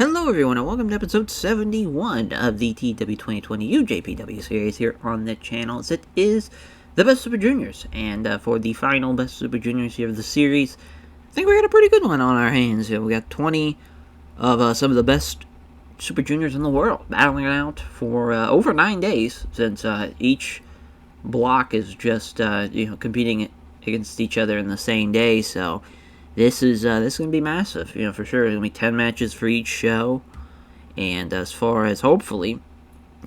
Hello everyone and welcome to episode 71 of the TEW 2020 UJPW series here on the channel. It is the Best Super Juniors, and for the final Best Super Juniors here of the series, I think we got a pretty good one on our hands. We got 20 of some of the best Super Juniors in the world battling it out for over 9 days, since each block is just competing against each other in the same day. So this is going to be massive, for sure. There's going to be 10 matches for each show, and as far as hopefully,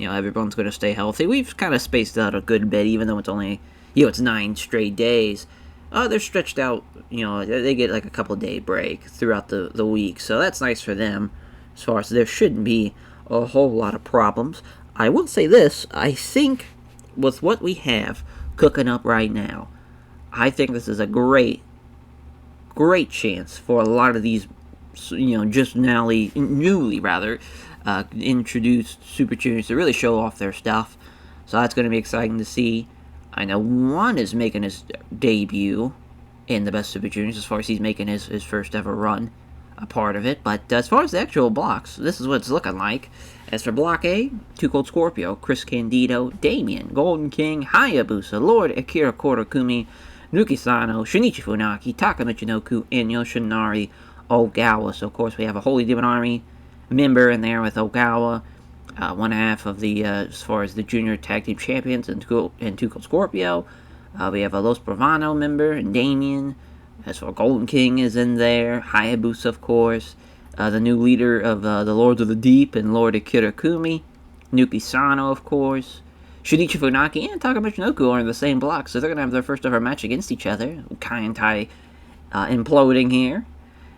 everyone's going to stay healthy. We've kind of spaced out a good bit, even though it's only, it's 9 straight days. They're stretched out, they get like a couple day break throughout the week, so that's nice for them. As far as there shouldn't be a whole lot of problems. I will say this, I think with what we have cooking up right now, I think this is a great chance for a lot of these, just newly introduced Super Juniors to really show off their stuff. So that's going to be exciting to see. I know one is making his debut in the Best Super Juniors, as far as he's making his first ever run, a part of it. But as far as the actual blocks, this is what it's looking like. As for Block A, Too Cold Scorpio, Chris Candido, Damien, Golden King, Hayabusa, Lord Akira Korakumi, Nuki Sano, Shinichi Funaki, Taka Michinoku, and Yoshinari Ogawa. So, of course, we have a Holy Demon Army member in there with Ogawa. One half of the, as far as the Junior Tag Team Champions and Too Cold Scorpio. We have a Los Bravano member and Damien. As for Golden King is in there. Hayabusa, of course. The new leader of the Lords of the Deep and Lord Akira Kumi. Nuki Sano, of course. Shinichi Funaki and Taka Michinoku are in the same block, so they're going to have their first ever match against each other. Kai and Tai imploding here.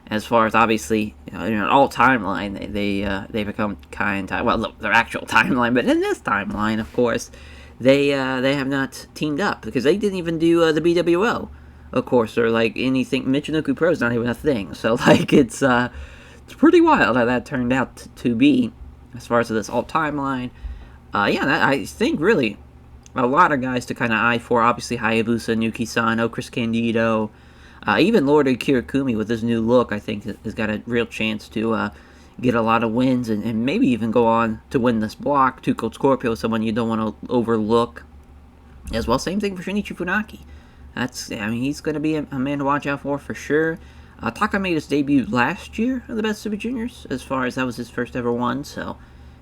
As far as, obviously, in an alt timeline, they become Kai and Tai. Well, look, their actual timeline, but in this timeline, of course, they have not teamed up, because they didn't even do the BWO, of course, or like anything. Michinoku Pro is not even a thing, so like it's pretty wild how that turned out to be, as far as this alt timeline. I think really a lot of guys to kind of eye for. Obviously, Hayabusa, Nuki Sano, Chris Candido, even Lord Akira Kumi with his new look, I think has got a real chance to get a lot of wins and maybe even go on to win this block. Too Cold Scorpio is someone you don't want to overlook as well. Same thing for Shinichi Funaki. He's going to be a man to watch out for sure. Taka made his debut last year in the Best Super Juniors, as far as that was his first ever one, so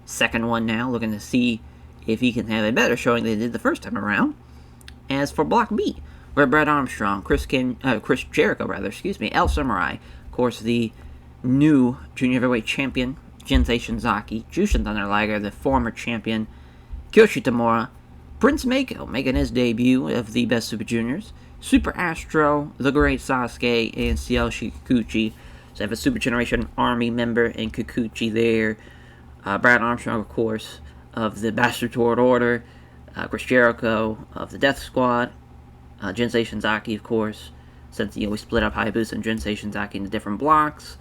second one now, looking to see if he can have a better showing than he did the first time around. As for Block B, we have Brad Armstrong, Chris Jericho, El Samurai, of course, the new Junior Heavyweight Champion, Jinsei Shinzaki, Jushin Thunder Liger, the former champion, Kyoshi Tamura, Prince Mako, making his debut of the Best Super Juniors, Super Astro, The Great Sasuke, and CL Kikuchi. So I have a Super Generation Army member and Kikuchi there. Brad Armstrong, of course, of the Bastard Toward Order. Chris Jericho of the Death Squad. Jinsei Shinzaki, of course, since we split up Hayabusa and Jinsei Shinzaki into different blocks.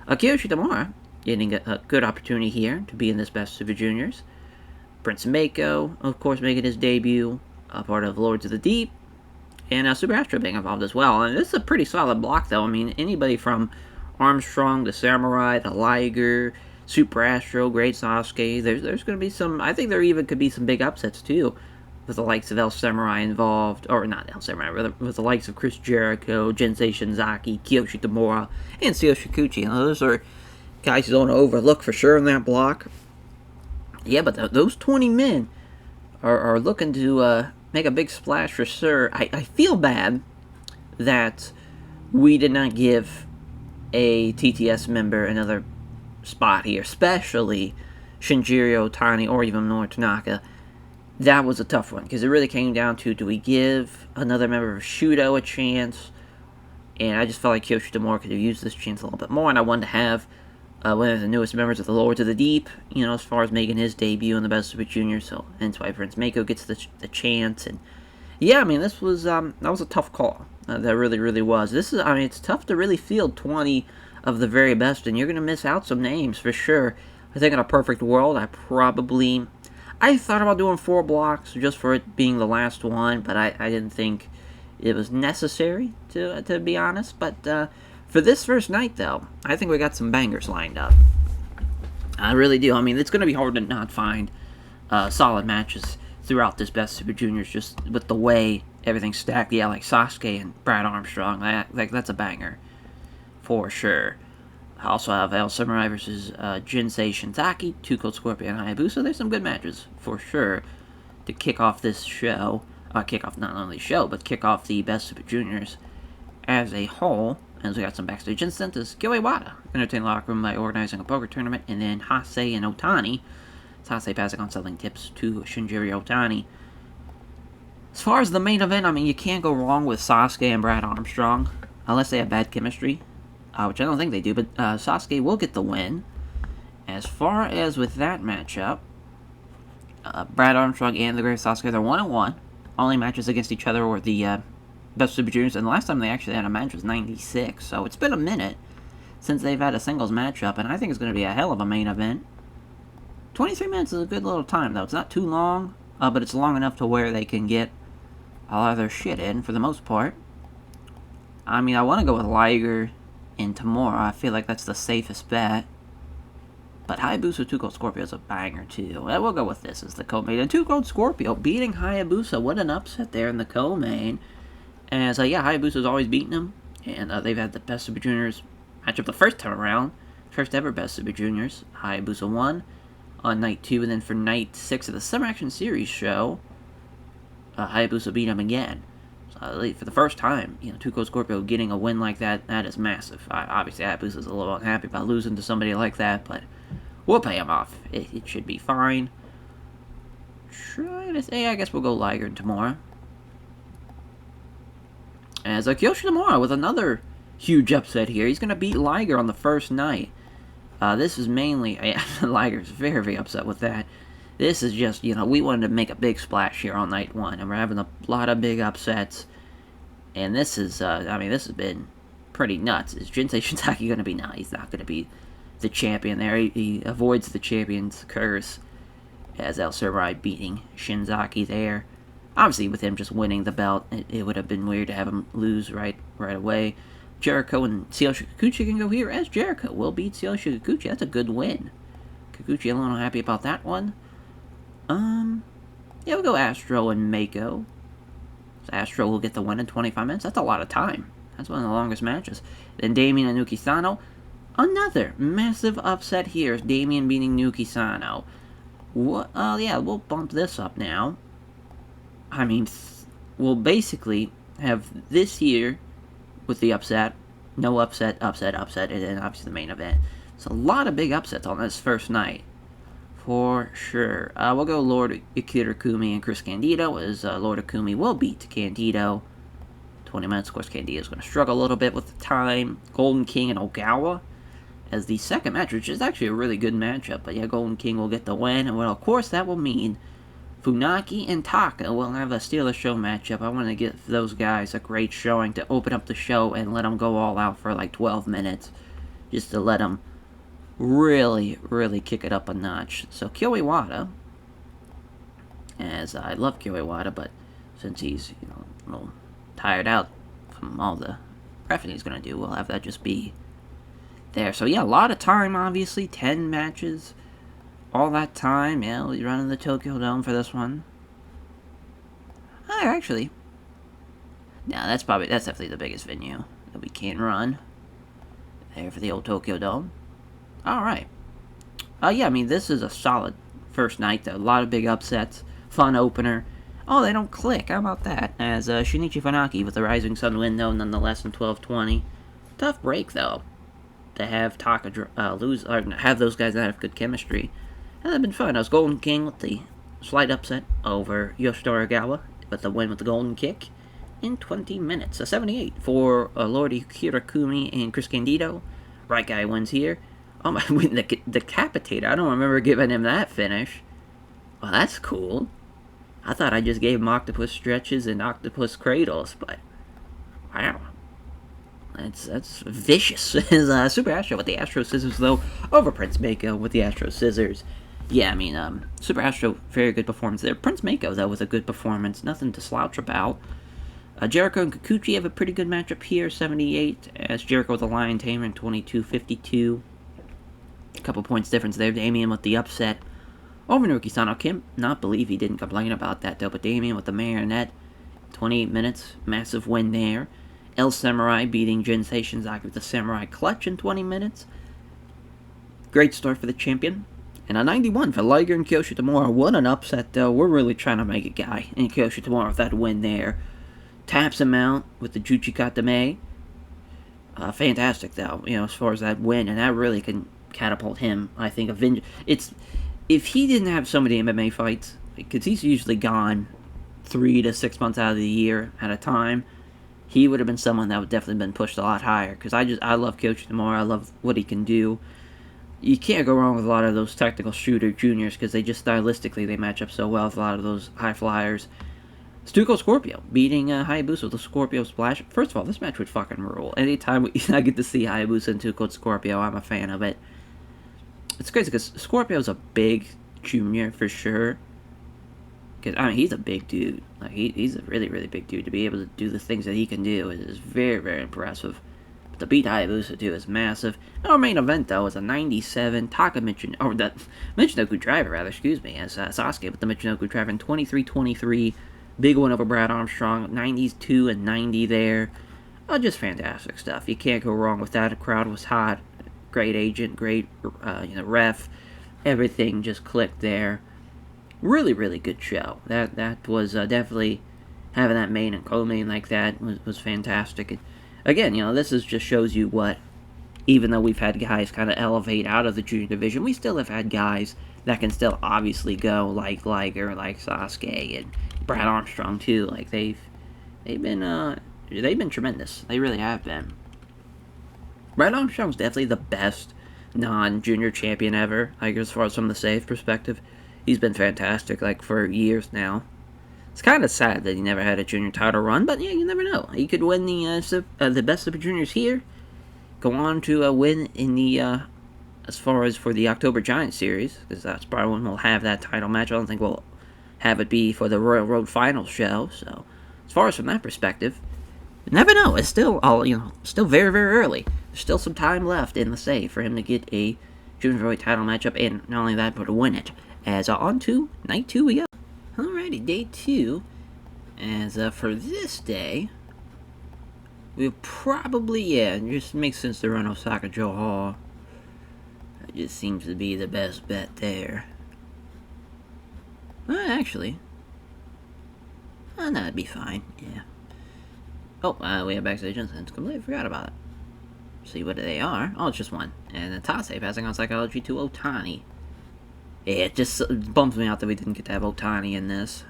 Kyoshi Tamura getting a good opportunity here to be in this Best Super Juniors. Prince Mako, of course, making his debut, part of Lords of the Deep. And Super Astro being involved as well. And this is a pretty solid block, though. I mean, anybody from Armstrong, the Samurai, the Liger, Super Astro, Great Sasuke, there's going to be some, I think there even could be some big upsets, too, with the likes of El Samurai involved, or not El Samurai, rather, with the likes of Chris Jericho, Jinsei Shinzaki, Kyoshi Tamura, and Seo Shikuchi. Those are guys you don't want to overlook for sure in that block. Yeah, but those 20 men are looking to make a big splash for sure. I feel bad that we did not give a TTS member another spot here, especially Shinjiro Otani or even Minoru Tanaka. That was a tough one, because it really came down to, do we give another member of Shudo a chance? And I just felt like Kyoshi Tamura could have used this chance a little bit more, and I wanted to have one of the newest members of the Lords of the Deep, as far as making his debut in the Best Super Junior, so hence why Prince Mako gets the chance. And yeah, I mean, this was that was a tough call. That really, really was. It's tough to really field 20 of the very best, and you're going to miss out some names for sure. I think in a perfect world, I thought about doing 4 blocks just for it being the last one, but I didn't think it was necessary, to be honest. But for this first night, though, I think we got some bangers lined up. I really do. I mean, it's going to be hard to not find solid matches throughout this Best Super Juniors, just with the way everything's stacked. Yeah, like Sasuke and Brad Armstrong, that's a banger for sure. I also have El Samurai versus Jinsei Shinzaki, Two Cold Scorpion, and Hayabusa. There's some good matches for sure to kick off this show. Kick off not only the show, but kick off the Best Super Juniors as a whole. As we got some backstage incidents, Kyo Iwata entertained the locker room by organizing a poker tournament, and then Hase and Otani. Hase passing on selling tips to Shinjiro Otani. As far as the main event, I mean, you can't go wrong with Sasuke and Brad Armstrong, unless they have bad chemistry, which I don't think they do, but Sasuke will get the win. As far as with that matchup, Brad Armstrong and the Great Sasuke, they're 1-1. Only matches against each other were the Best Super Juniors, and the last time they actually had a match was '96, so it's been a minute since they've had a singles matchup, and I think it's going to be a hell of a main event. 23 minutes is a good little time, though. It's not too long, but it's long enough to where they can get a lot of their shit in, for the most part. I mean, I want to go with Liger and Tamura. I feel like that's the safest bet. But Hayabusa 2 Gold Scorpio is a banger, too. We'll go with this as the co-main. And 2 Gold Scorpio beating Hayabusa. What an upset there in the co-main. As, Hayabusa's always beaten him. And they've had the Best Super Juniors matchup the first time around. First ever Best Super Juniors. Hayabusa won on night 2. And then for night 6 of the Summer Action Series show, Hayabusa beat him again. So, for the first time, 2 Gold Scorpio getting a win like that, that is massive. Obviously, Hayabusa's a little unhappy about losing to somebody like that, but we'll pay him off. It should be fine. Trying to say, I guess we'll go Liger tomorrow. As Kiyoshi Tamura with another huge upset here. He's going to beat Liger on the first night. This is mainly... Liger's very, very upset with that. This is just, we wanted to make a big splash here on night 1. And we're having a lot of big upsets. And this is, this has been pretty nuts. Is Jinsei Shinzaki going to be... No, he's not going to be the champion there. He avoids the champion's curse as El Samurai beating Shinzaki there. Obviously, with him just winning the belt, it would have been weird to have him lose right away. Jericho and CL Shikakuchi can go here, as Jericho will beat CL Shikakuchi. That's a good win. Kikuchi a little happy about that one. We'll go Astro and Mako. So Astro will get the win in 25 minutes. That's a lot of time. That's one of the longest matches. Then Damien and Nuki Sano. Another massive upset here. Damien beating Nuki Sano. We'll bump this up now. I mean, we'll basically have this here with the upset. No upset, and then obviously the main event. So a lot of big upsets on this first night. For sure. We'll go Lord Akira Kumi and Chris Candido, as Lord Akumi will beat Candido. 20 minutes. Of course, Candido's going to struggle a little bit with the time. Golden King and Ogawa as the second match, which is actually a really good matchup. But yeah, Golden King will get the win. And well, of course, that will mean Funaki and Taka will have a Steal the Show matchup. I want to give those guys a great showing to open up the show and let them go all out for like 12 minutes. Just to let them really, really kick it up a notch. So Kyo Iwata, as I love Kyo Iwata, but since he's a little tired out from all the prepping he's going to do, we'll have that just be there. So yeah, a lot of time, obviously. 10 matches. All that time. Yeah, we're running the Tokyo Dome for this one. Actually, that's definitely the biggest venue that we can run there for the old Tokyo Dome. Alright. This is a solid first night, though. A lot of big upsets. Fun opener. Oh, they don't click. How about that? As Shinichi Funaki with the Rising Sun win, though, nonetheless in 12:20. Tough break, though, to have Taka lose, or have those guys not have good chemistry. That'd been fun. I was Golden King with the slight upset over Yoshitora Ogawa, with the win with the Golden Kick in 20 minutes. A 78 for Lord Akira Kumi and Chris Candido. Right guy wins here. Oh my, the Decapitator. I don't remember giving him that finish. Well, that's cool. I thought I just gave him Octopus Stretches and Octopus Cradles, but wow. That's vicious. Super Astro with the Astro Scissors, though, over Prince Mako with the Astro Scissors. Yeah, Super Astro, very good performance there. Prince Mako, though, with a good performance. Nothing to slouch about. Jericho and Kikuchi have a pretty good matchup here, 78, as Jericho with the Lion Tamer in 22:52. A couple points difference there. Damien with the upset over Naoki Sano. Can't not believe he didn't complain about that, though. But Damien with the marionette. 28 minutes. Massive win there. El Samurai beating Jinsei Shinzaki with the Samurai Clutch in 20 minutes. Great start for the champion. And a 91 for Liger and Kyoshi Tamura. What an upset, though. We're really trying to make a guy. And Kyoshi Tamura with that win there. Taps him out with the Juchi Katame. Fantastic, though, as far as that win. And that really can catapult him, I think. If he didn't have so many MMA fights, because he's usually gone 3 to 6 months out of the year at a time, he would have been someone that would definitely been pushed a lot higher. Because I love Kyoshi Tamura. I love what he can do. You can't go wrong with a lot of those technical shooter juniors because they just stylistically they match up so well with a lot of those high flyers. Stuko Scorpio beating Hayabusa with a Scorpio Splash. First of all, this match would fucking rule. Anytime I get to see Hayabusa and Stuko Scorpio, I'm a fan of it. It's crazy because Scorpio's a big junior for sure. Because, he's a big dude. Like, he's a really, really big dude. To be able to do the things that he can do is very, very impressive. But to beat Hayabusa, too, is massive. Our main event, though, is a 97 Taka Michinoku driver, rather, as Sasuke with the Michinoku driver in 23-23. Big one over Brad Armstrong, 92 and 90 there. Just fantastic stuff. You can't go wrong with that. The crowd was hot. Great agent, great, ref. Everything just clicked there. Really, really good show. That was definitely having that main and co-main like that was fantastic. And again, this just shows you what, even though we've had guys kind of elevate out of the junior division, we still have had guys that can still obviously go like Liger, like Sasuke, and Brad Armstrong too. Like they've been tremendous. They really have been. Brad Armstrong's definitely the best non-junior champion ever. Like as far as from the save perspective, he's been fantastic. Like for years now. It's kind of sad that he never had a junior title run, but yeah, you never know. He could win the best Super Juniors here. Go on to win in the as far as for the October Giant Series, because that's probably when we'll have that title match. I don't think we'll have it be for the Royal Road Final show. So, as far as from that perspective, you never know. It's still still very, very early. There's still some time left in the save for him to get a junior heavyweight title matchup, and not only that, but to win it. As on to night 2 we go. Alrighty, day 2. As for this day, we'll probably, it just makes sense to run Osaka Joe Hall. It just seems to be the best bet there. Actually, that'd be fine, yeah. Oh, we have backstage incidents. Completely forgot about it. See what they are. Oh, it's just one. And Tase passing on Psychology to Otani. Yeah, it just bums me out that we didn't get to have Otani in this.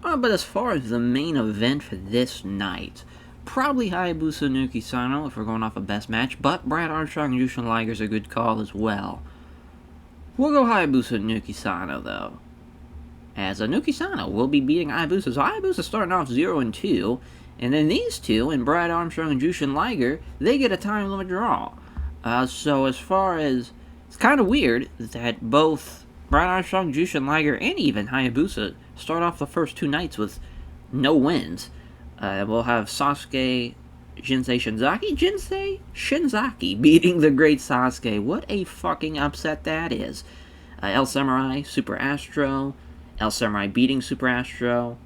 But as far as the main event for this night, probably Hayabusa Naoki Sano if we're going off a best match, but Brad Armstrong and Jushin Liger's a good call as well. We'll go Hayabusa Naoki Sano though. As Naoki Sano will be beating Hayabusa. So Hayabusa starting off 0-2, and then these two, and Brad Armstrong and Jushin Liger, they get a time limit draw. So as far as, it's kind of weird that both Brad Armstrong, Jushin Liger, and even Hayabusa start off the first 2 nights with no wins. We'll have Sasuke, Jinsei Shinzaki beating the great Sasuke. What a fucking upset that is. El Samurai, Super Astro. El Samurai beating Super Astro.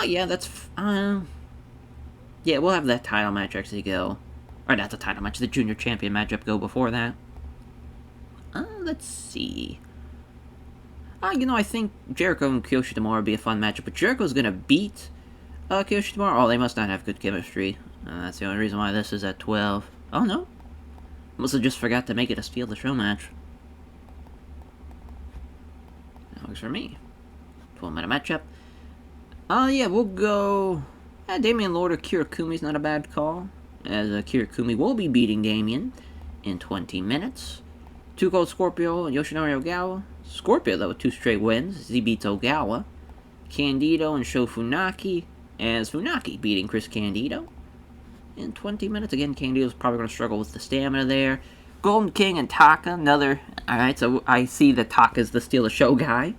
Yeah, that's, yeah, we'll have that title match actually go. Or not the title match, the junior champion matchup go before that. Let's see. I think Jericho and Kyoshi Tamura would be a fun matchup, but Jericho's gonna beat Kyoshi Tamura. Oh, they must not have good chemistry. That's the only reason why this is at 12. Oh, no. Must have just forgot to make it a steal the show match. That works for me. 12-minute matchup. Yeah, we'll go... Damian Lord or Kirakumi's not a bad call, as Kirakumi will be beating Damian in 20 minutes. 2 Cold Scorpio and Yoshinori Ogawa. Scorpio, though, with 2 straight wins. He beats Ogawa. Candido and Sho Funaki, as Funaki beating Chris Candido in 20 minutes. Again, Candido's probably going to struggle with the stamina there. Golden King and Taka, another... Alright, so I see that Taka's the Steal the Show guy.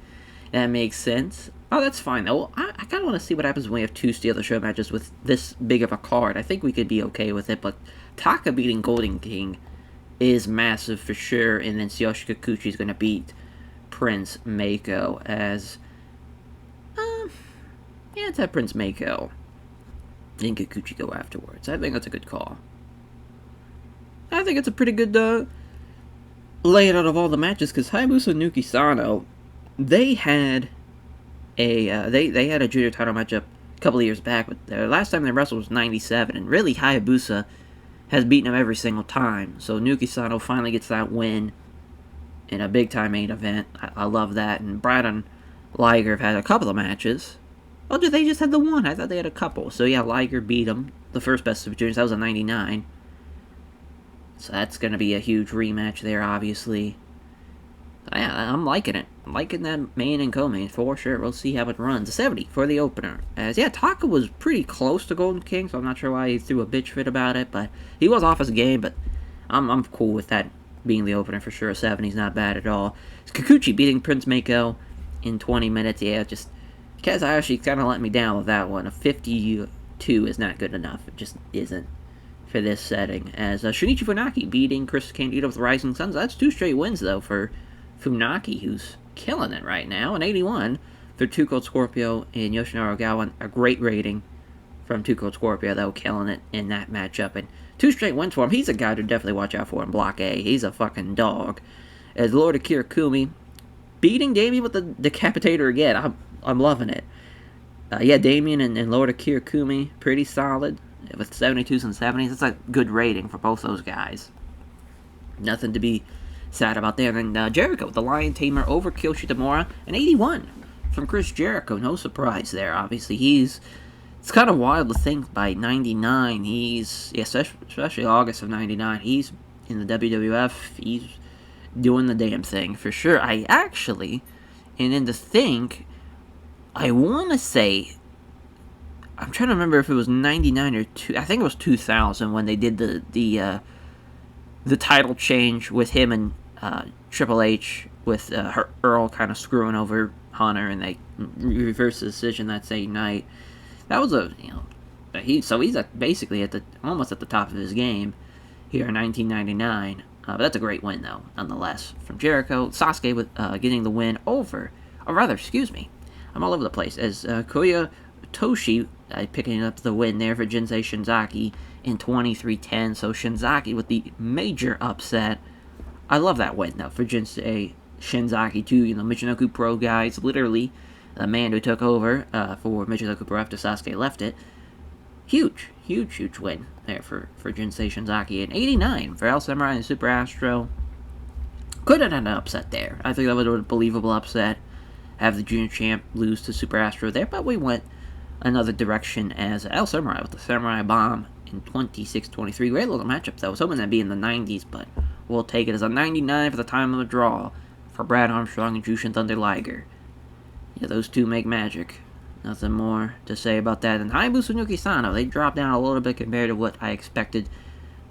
That makes sense. Oh, that's fine, though. I kind of want to see what happens when we have 2 Steal the Show matches with this big of a card. I think we could be okay with it, but Taka beating Golden King is massive for sure. And then Tsuyoshi Kikuchi is going to beat Prince Mako as... yeah, let's have Prince Mako and Kikuchi go afterwards. I think that's a good call. I think it's a pretty good layout of all the matches, because Hayabusa and Nuki Sano, they had they had a junior title matchup a couple of years back, but the last time they wrestled was 97, and really Hayabusa has beaten him every single time. So Nuki Sano finally gets that win in a big-time main event. I love that. And Brad and Liger have had a couple of matches. Oh, did they just have the one? I thought they had a couple. So yeah, Liger beat him. The first Best of Juniors, that was a 99. So that's going to be a huge rematch there, obviously. So yeah, I'm liking it. I'm liking that main and co-main for sure. We'll see how it runs. A 70 for the opener. As yeah, Taka was pretty close to Golden King, so I'm not sure why he threw a bitch fit about it, but he was off his game, but I'm cool with that being the opener for sure. A 70's not bad at all. It's Kikuchi beating Prince Mako in 20 minutes. Yeah, just Kazuhashi kind of let me down with that one. A 52 is not good enough. It just isn't for this setting. As Shinichi Funaki beating Chris Candido with Rising Suns. That's 2 straight wins, though, for Funaki, who's killing it right now. An 81 for Two Cold Scorpio and Yoshinari Ogawa. A great rating from Two Cold Scorpio, though, killing it in that matchup. And 2 straight wins for him. He's a guy to definitely watch out for in Block A. He's a fucking dog. As Lord Akira Kumi beating Damien with the Decapitator again. I'm loving it. Yeah, Damien and Lord Akira Kumi, pretty solid. With 72s and 70s, that's a good rating for both those guys. Nothing to be sad about there. And Jericho with the Lion Tamer over Kyoshi Tamura. An 81 from Chris Jericho. No surprise there, obviously. It's kind of wild to think by 99, especially August of 99, he's in the WWF, he's doing the damn thing, for sure. I want to say, I'm trying to remember if it was 99 or I think it was 2000 when they did the title change with him and Triple H, with Earl kind of screwing over Hunter, and they reversed the decision that same night. That was he's basically almost at the top of his game here in 1999. But that's a great win, though, nonetheless, from Jericho. Sasuke with getting the win over, or rather, excuse me, I'm all over the place, as Koya Toshi picking up the win there for Jinsei Shinzaki in 23-10. So Shinzaki with the major upset. I love that win, though, for Jinsei Shinzaki, too. Michinoku Pro guys, literally the man who took over for Michinoku Pro after Sasuke left it. Huge win there for Jinsei Shinzaki. And 89 for El Samurai and Super Astro. Could have had an upset there. I think that would have been a believable upset. Have the junior champ lose to Super Astro there, but we went another direction as El Samurai with the Samurai Bomb in 26-23. Great little matchup, though. I was hoping that'd be in the 90s, but we'll take it as a 99 for the time of the draw for Brad Armstrong and Jushin Thunder Liger. Yeah, those two make magic. Nothing more to say about that. And Hayabusa and Nuki Sano, they dropped down a little bit compared to what I expected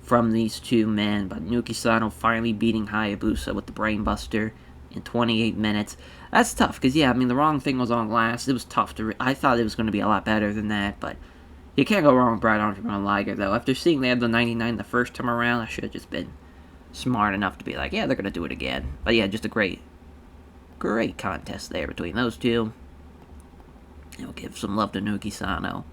from these two men, but Nuki Sano finally beating Hayabusa with the Brainbuster in 28 minutes. That's tough, because, yeah, I mean, the wrong thing was on last. It was tough to... I thought it was going to be a lot better than that, but you can't go wrong with Brad Armstrong and Liger, though. After seeing they had the 99 the first time around, I should have just been smart enough to be like, yeah, they're going to do it again. But, yeah, just a great contest there between those two. And we'll give some love to Nuki Sano.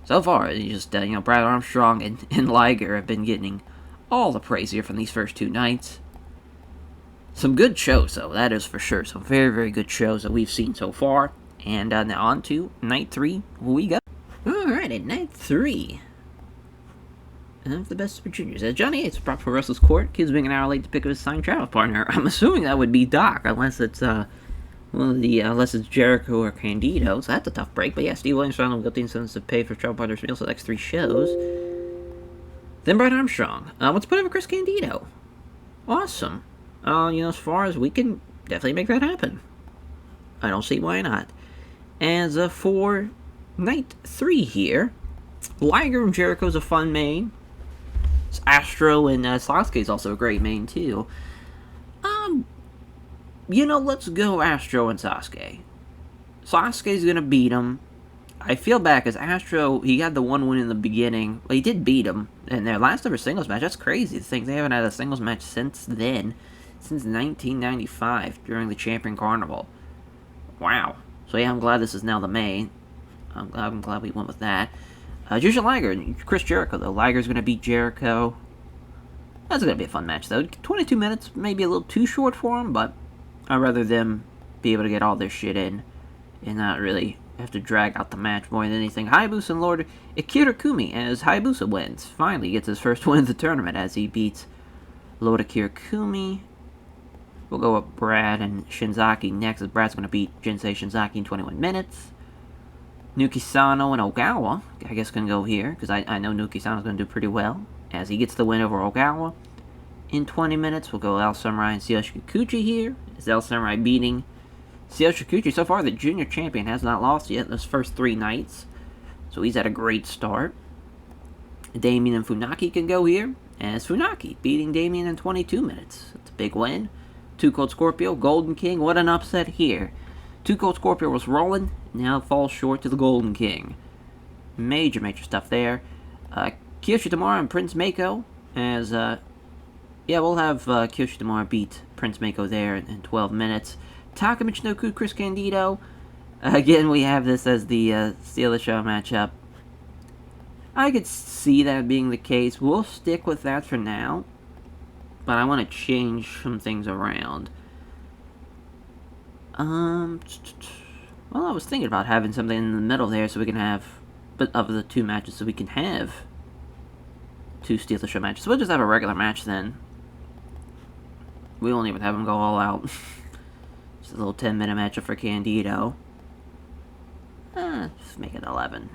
So far, just, Brad Armstrong and Liger have been getting all the praise here from these first two nights. Some good shows, though, that is for sure. Some very, very good shows that we've seen so far. And now on to Night 3. Here we go. Alright, at Night 3 of the Best Super Juniors. Johnny Ace brought for Russell's Court. Kids being an hour late to pick up his signed travel partner. I'm assuming that would be Doc, unless it's unless it's Jericho or Candido. So that's a tough break. But yeah, Steve Williams found him guilty and sentenced to pay for travel partner's meals for the next 3 shows. Then Brad Armstrong. Let's put over Chris Candido. Awesome. As far as we can definitely make that happen. I don't see why not. As for Night 3 here, Liger and Jericho's a fun main. Astro and Sasuke's also a great main, too. Let's go Astro and Sasuke. Sasuke's gonna beat him. I feel bad because Astro, he got the one win in the beginning. Well, he did beat him in their last ever singles match. That's crazy to think they haven't had a singles match since then, since 1995 during the Champion Carnival. Wow. So yeah, I'm glad this is now the main. I'm glad we went with that. Jushin Liger and Chris Jericho, though. Liger's going to beat Jericho. That's going to be a fun match, though. 22 minutes, maybe a little too short for him, but I'd rather them be able to get all their shit in and not really have to drag out the match more than anything. Hayabusa and Lord Akira Kumi, as Hayabusa wins. Finally gets his first win of the tournament as he beats Lord Akira Kumi. We'll go with Brad and Shinzaki next, as Brad's going to beat Jinsei Shinzaki in 21 minutes. Nuki Sano and Ogawa, I guess, can go here, because I know Nuki Sano's going to do pretty well, as he gets the win over Ogawa. In 20 minutes, we'll go El Samurai and Tsuyoshi Kikuchi here, as El Samurai beating Tsuyoshi Kikuchi. So far, the junior champion has not lost yet in those first 3 nights, so he's had a great start. Damien and Funaki can go here, as Funaki beating Damien in 22 minutes. It's a big win. Too Cold Scorpio, Golden King, what an upset here. Too Cold Scorpio was rolling, now falls short to the Golden King. Major stuff there. Kiyoshi Tamura and Prince Mako, as, we'll have Kiyoshi Tamura beat Prince Mako there in 12 minutes. Taka Michinoku, Chris Candido. Again, we have this as the Steal the Show matchup. I could see that being the case. We'll stick with that for now, but I want to change some things around. Well, I was thinking about having something in the middle there so we can have, but of the 2 matches, so we can have 2 Steal the Show matches. So we'll just have a regular match then. We won't even have them go all out. Just a little 10-minute matchup for Candido. Let's make it 11.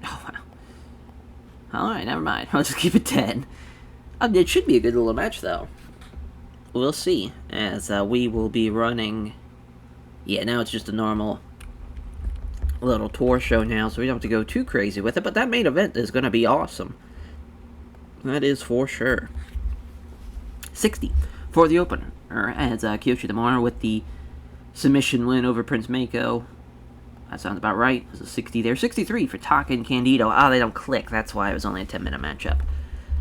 Oh, wow. Alright, never mind. I'll just keep it 10. It should be a good little match, though. We'll see, as we will be running. Yeah, now it's just a normal little tour show now, so we don't have to go too crazy with it, but that main event is going to be awesome. That is for sure. 60 for the opener, as Kiyoshi Tamura with the submission win over Prince Mako. That sounds about right. There's a 60 there. 63 for Taka and Candido. They don't click. That's why it was only a 10-minute matchup.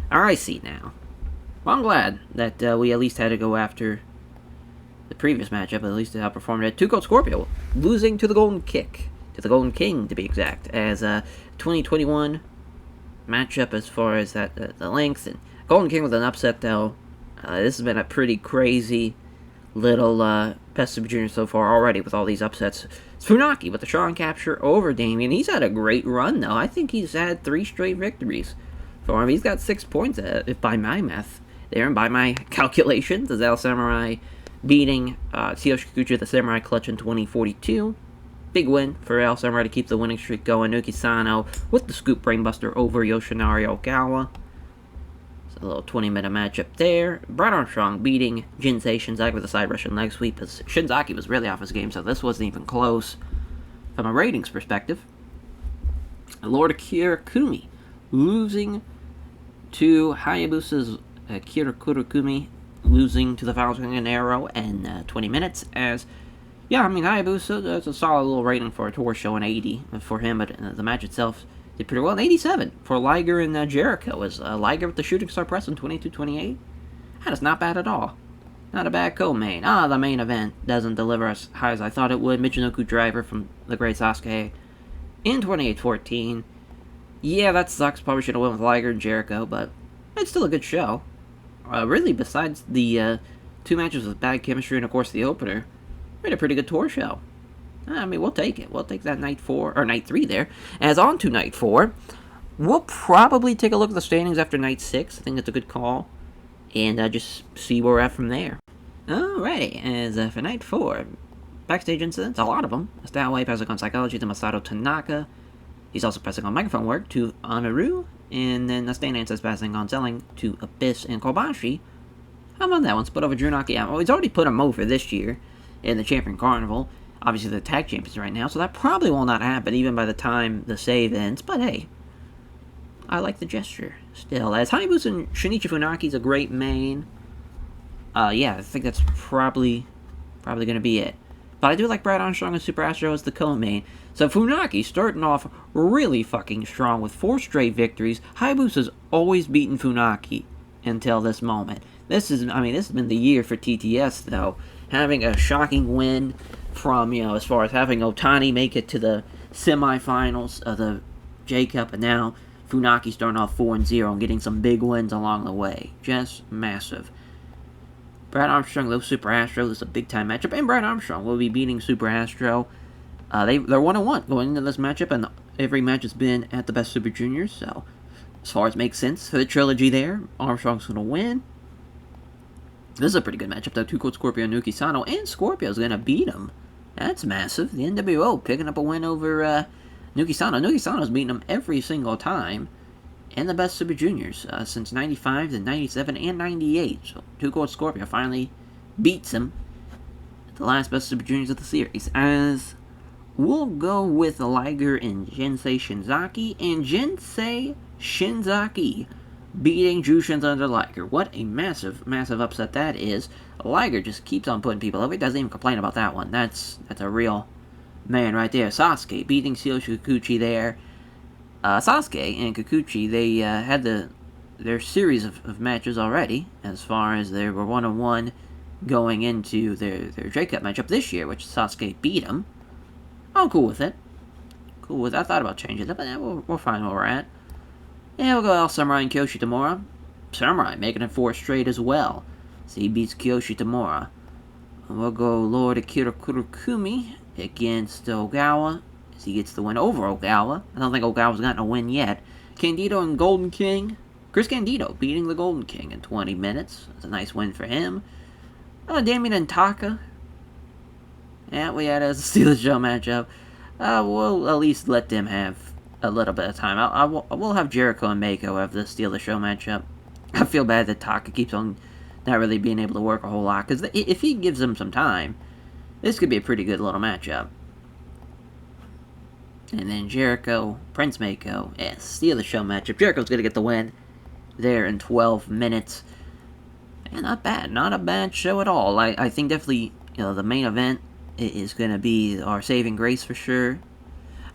I see now. Well, I'm glad that we at least had to go after the previous matchup, at least it outperformed it. Too Cold Scorpio losing to the Golden Kick, to the Golden King to be exact, as a 2021 matchup as far as that the length. And Golden King with an upset, though. This has been a pretty crazy little Best of Junior so far already with all these upsets. It's Funaki with the Sean capture over Damien. He's had a great run, though. I think he's had 3 straight victories for him. He's got 6 points, if by my math there, and by my calculations, as El Samurai beating Tsuyoshi Kikuchi the Samurai Clutch in 2042. Big win for El Samurai to keep the winning streak going. Nuki Sano with the Scoop Brainbuster over Yoshinari Ogawa. It's a little 20-minute matchup there. Brad Armstrong beating Jinsei Shinzaki with a side Russian leg sweep, as Shinzaki was really off his game, so this wasn't even close from a ratings perspective. Lord Akira Kumi losing to Hayabusa's Akira Kurokumi, losing to the Falcon Arrow in 20 minutes, as, Hayabusa, that's a solid little rating for a tour show, an 80 for him, but the match itself did pretty well. An 87 for Liger and Jericho, as Liger with the Shooting Star Press in 22-28. That is not bad at all. Not a bad co-main. The main event doesn't deliver as high as I thought it would. Michinoku Driver from the Great Sasuke in 28-14. Yeah, that sucks. Probably should have went with Liger and Jericho, but it's still a good show. Really, besides the 2 matches with bad chemistry and, of course, the opener, we had a pretty good tour show. We'll take it. We'll take that night 3 there. As on to night 4, we'll probably take a look at the standings after night 6. I think that's a good call. And just see where we're at from there. Alrighty, as for night 4, backstage incidents, a lot of them. Stowaway passing on Psychology to Masato Tanaka. He's also passing on microphone work to Anaru. And then Stan Answers passing on selling to Abyss and Kobashi. How about that one? Split over Drew Nakayama. Well, he's already put him over this year in the Champion Carnival. Obviously, the tag champions right now, so that probably will not happen even by the time the save ends. But hey, I like the gesture still. As Hayabusa and Shinichi Funaki's a great main. I think that's probably going to be it. But I do like Brad Armstrong and Super Astro as the co-main. So Funaki starting off really fucking strong with 4 straight victories. Hayabusa's always beaten Funaki until this moment. This has been the year for TTS, though. Having a shocking win from, as far as having Otani make it to the semifinals of the J-Cup, and now Funaki starting off 4-0 and getting some big wins along the way. Just massive. Brad Armstrong, though, Super Astro, this is a big-time matchup, and Brad Armstrong will be beating Super Astro. They're 1-1 going into this matchup, and every match has been at the Best Super Juniors, so as far as makes sense for the trilogy there, Armstrong's going to win. This is a pretty good matchup, though. 2 Cold Scorpio, Nuki Sano, and Scorpio's going to beat him. That's massive. The NWO picking up a win over Nuki Sano. Nuki Sano's beating him every single time in the Best Super Juniors since 95, then 97, and 98. So 2 Cold Scorpio finally beats him at the last Best Super Juniors of the series. As we'll go with Liger and Jinsei Shinzaki, and Jinsei Shinzaki beating Jushin Thunder Liger. What a massive, massive upset that is. Liger just keeps on putting people over. He doesn't even complain about that one. That's a real man right there. Sasuke beating Tsuyoshi Kikuchi there. Sasuke and Kikuchi, they had their series of matches already, as far as they were 1-1 going into their J-Cup matchup this year, which Sasuke beat him. I'm cool with it. I thought about changing it, but we're fine where we're at. Yeah, we'll go El Samurai and Kyoshi Tamura. Samurai making it 4 straight as well. So he beats Kyoshi Tamura. We'll go Lord Akira Kurokumi against Ogawa, as he gets the win over Ogawa. I don't think Ogawa's gotten a win yet. Candido and Golden King. Chris Candido beating the Golden King in 20 minutes. That's a nice win for him. Damien and Taka. Yeah, we had a Steal the Show matchup. We'll at least let them have a little bit of time. I will have Jericho and Mako have the Steal the Show matchup. I feel bad that Taka keeps on not really being able to work a whole lot, because if he gives them some time, this could be a pretty good little matchup. And then Jericho, Prince Mako, yeah, Steal the Show matchup. Jericho's going to get the win there in 12 minutes. And not bad. Not a bad show at all. I think definitely, the main event is going to be our saving grace for sure.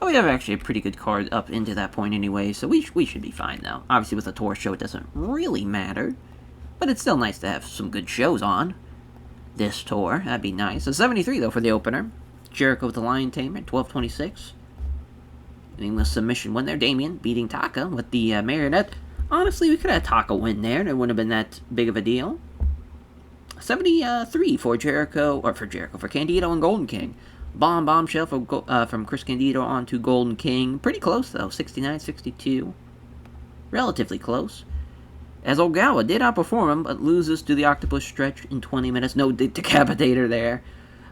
We have actually a pretty good card up into that point anyway, so we should be fine, though. Obviously, with the tour show, it doesn't really matter. But it's still nice to have some good shows on this tour. That'd be nice. So 73, though, for the opener. Jericho with the Lion Tamer, 12-26. Getting the submission win there. Damien beating Taka with the Marionette. Honestly, we could have Taka win there, and it wouldn't have been that big of a deal. 73 for Candido and Golden King. Bombshell from Chris Candido on to Golden King. Pretty close, though. 69-62. Relatively close. As Ogawa did outperform him, but loses to the Octopus Stretch in 20 minutes. No decapitator there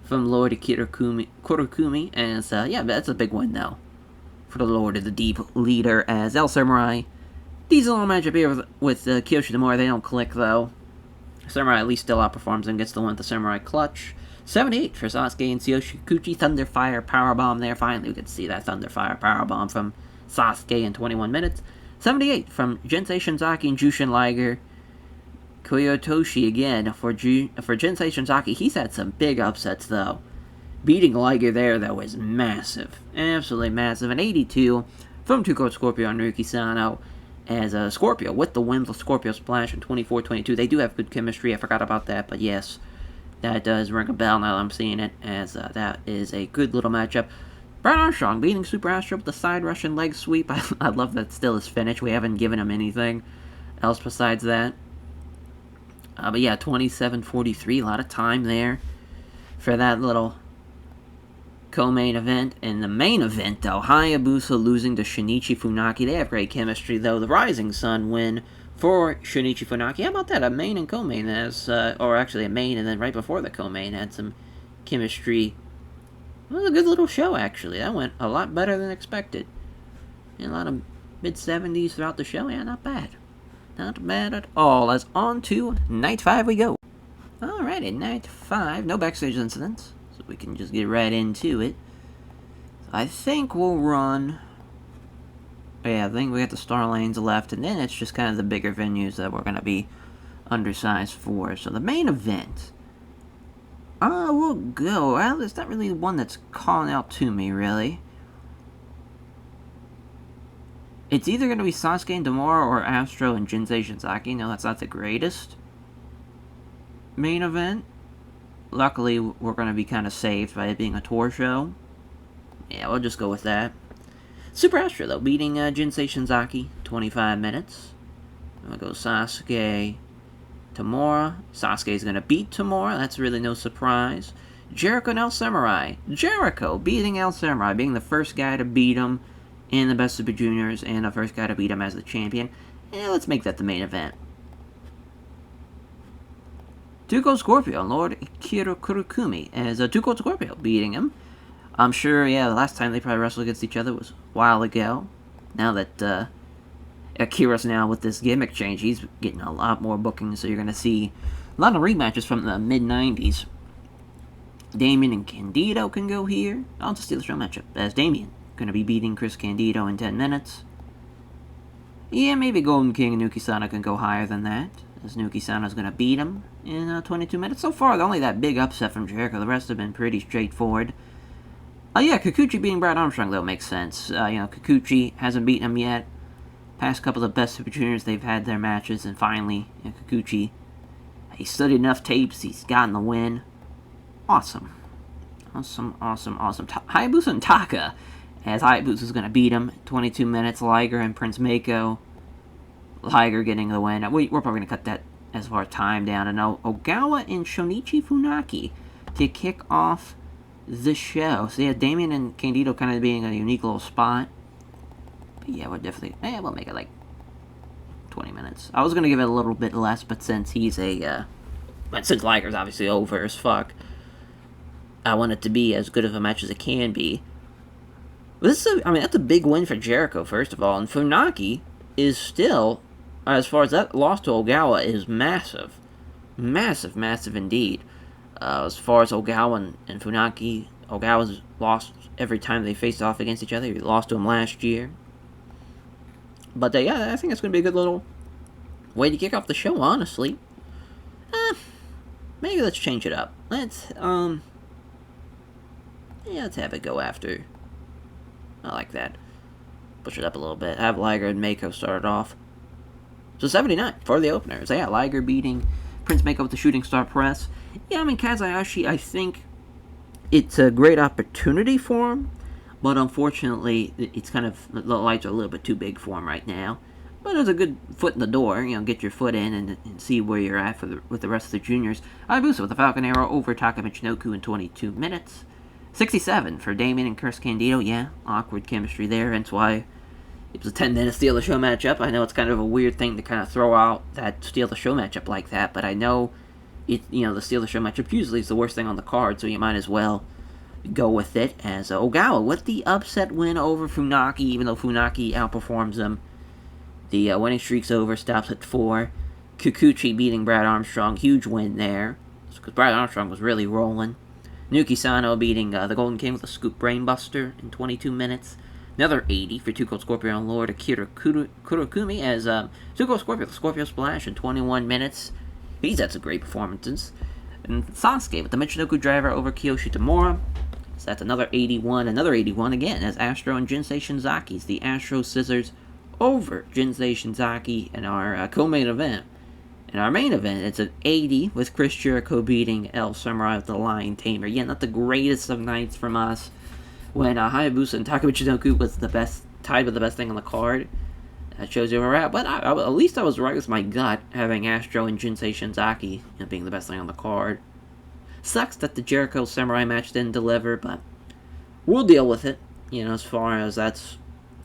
from Lord Kurokumi. As, yeah, that's a big win, though, for the Lord of the Deep leader as El Samurai. Decent little matchup here with Kyoshi Tamura. They don't click, though. Samurai at least still outperforms and gets the win with the Samurai Clutch. 78 for Sasuke and Tsuyoshi Kikuchi. Thunderfire Powerbomb there. Finally, we get to see that Thunderfire Powerbomb from Sasuke in 21 minutes. 78 from Jinsei Shinzaki and Jushin Liger. Koyotoshi again for Jinsei Shinzaki. He's had some big upsets, though. Beating Liger there, though, is massive. Absolutely massive. And 82 from 2 Cold Scorpio and Ryuki Sano. As Scorpio with the win with Scorpio Splash in 24-22. They do have good chemistry. I forgot about that, but yes, that does ring a bell now that I'm seeing it, as that is a good little matchup. Brad Armstrong beating Super Astro with the side Russian leg sweep. I love that still his finish. We haven't given him anything else besides that. But yeah, 27-43. A lot of time there for that little co-main event. And the main event, though, Hayabusa losing to Shinichi Funaki. They have great chemistry, though. The Rising Sun win for Shinichi Funaki. How about that? A main and co-main or actually a main and then right before the co-main had some chemistry. It was a good little show, actually. That went a lot better than expected. And a lot of mid-70s throughout the show. Yeah, not bad. Not bad at all. As on to Night 5 we go. Alrighty, Night 5. No backstage incidents, so we can just get right into it. So I think we'll run... Yeah, I think we got the Star Lanes left, and then it's just kind of the bigger venues that we're going to be undersized for. So the main event We'll go. Well, there's not really one that's calling out to me, really. It's either going to be Sasuke and Demora or Astro and Jinsei Shinzaki. No, that's not the greatest main event. Luckily, we're going to be kind of saved by it being a tour show. Yeah, we'll just go with that. Super Astro, though, beating Jinsei Shinzaki, 25 minutes. I'm going to go Sasuke, Tamura. Sasuke's going to beat Tamura. That's really no surprise. Jericho and El Samurai. Jericho beating El Samurai, being the first guy to beat him in the Best Super Juniors and the first guy to beat him as the champion. Yeah, let's make that the main event. Tuko Scorpio and Lord Ikiro Kurokumi as Tuko Scorpio beating him. I'm sure, yeah, the last time they probably wrestled against each other was a while ago. Now that Akira's now with this gimmick change, he's getting a lot more bookings, so you're going to see a lot of rematches from the mid-90s. Damien and Candido can go here. I'll just steal the show matchup, as Damien going to be beating Chris Candido in 10 minutes. Yeah, maybe Golden King and Nuki Sana can go higher than that, as Nuki Sana's going to beat him in 22 minutes. So far, only that big upset from Jericho. The rest have been pretty straightforward. Yeah, Kikuchi beating Brad Armstrong, though, makes sense. Kikuchi hasn't beaten him yet. Past couple of Best Super Juniors, they've had their matches, and finally, Kikuchi, he studied enough tapes, he's gotten the win. Awesome. Awesome. Hayabusa and Taka, as Hayabusa's going to beat him. 22 minutes, Liger and Prince Mako. Liger getting the win. We're probably going to cut that as far as time down. And Ogawa and Shonichi Funaki to kick off the show. So yeah, Damien and Candido kind of being a unique little spot. But yeah, we'll make it like 20 minutes. I was going to give it a little bit less, but since since Liger's obviously over as I want it to be as good of a match as it can be. That's a big win for Jericho, first of all. And Funaki is still, as far as that loss to Ogawa, is massive. Massive indeed. As far as Ogawa and Funaki, Ogawa's lost every time they faced off against each other. He lost to him last year. But yeah, I think it's going to be a good little way to kick off the show, honestly. Maybe let's change it up. Let's have it go after. I like that. Push it up a little bit. Have Liger and Mako start off. So 79 for the openers. Yeah, Liger beating Prince Mako with the shooting star press. Yeah, Kazuhashi, I think it's a great opportunity for him, but unfortunately, it's kind of, the lights are a little bit too big for him right now. But it's a good foot in the door, get your foot in and see where you're at with the rest of the juniors. Hayabusa with the Falcon Arrow over Taka Michinoku in 22 minutes. 67 for Damien and Chris Candido. Yeah, awkward chemistry there, hence why it was a 10-minute steal the show matchup. I know it's kind of a weird thing to kind of throw out that steal the show matchup like that, but I know the steal the show matchup usually is the worst thing on the card, so you might as well go with it. As Ogawa with the upset win over Funaki, even though Funaki outperforms him. The winning streak's over, stops at 4. Kikuchi beating Brad Armstrong, huge win there, because Brad Armstrong was really rolling. Nuki Sano beating the Golden King with a scoop brainbuster in 22 minutes. Another 80 for Tuko Scorpio and Lord Akira Kurokumi as Tuko Scorpio with the Scorpio Splash in 21 minutes. He's had some great performances. And Sasuke with the Michinoku driver over Kiyoshi Tamura. So that's another 81 again as Astro and Jinsei Shinzaki's the Astro Scissors over Jinsei Shinzaki in our co-main event. In our main event, it's an 80 with Chris Jericho beating El Samurai with the Lion Tamer. Yeah, not the greatest of nights from us. When Hayabusa and Taka Michinoku was tied with the best thing on the card. That shows you where we're at. But at least I was right with my gut, having Astro and Jinsei Shinzaki being the best thing on the card. Sucks that the Jericho Samurai match didn't deliver, but we'll deal with it. As far as it's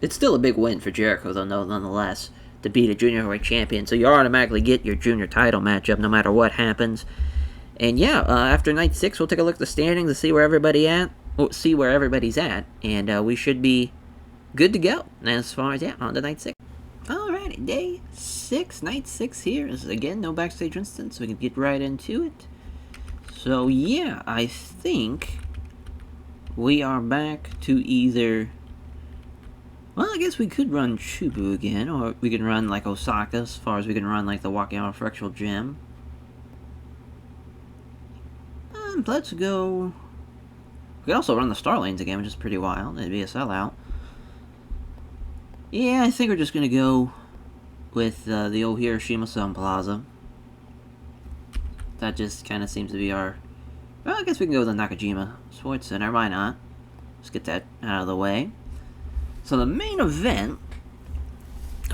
still a big win for Jericho, though, nonetheless, to beat a junior heavyweight champion. So you automatically get your junior title matchup no matter what happens. And yeah, after night 6, we'll take a look at the standings to see where everybody's at, and we should be good to go as far as on to night 6. Alrighty, day 6, night 6 here. This is again no backstage instance, so we can get right into it. So yeah, I think we are back to either. Well, I guess we could run Chubu again, or we can run like Osaka, as far as we can run like the Wakayama Fractional Gym. And let's go... We could also run the Star Lanes again, which is pretty wild. It'd be a sellout. Yeah, I think we're just going to go with the old Hiroshima Sun Plaza. That just kind of seems to be our... Well, I guess we can go with the Nakajima Sports Center. Why not? Let's get that out of the way. So the main event...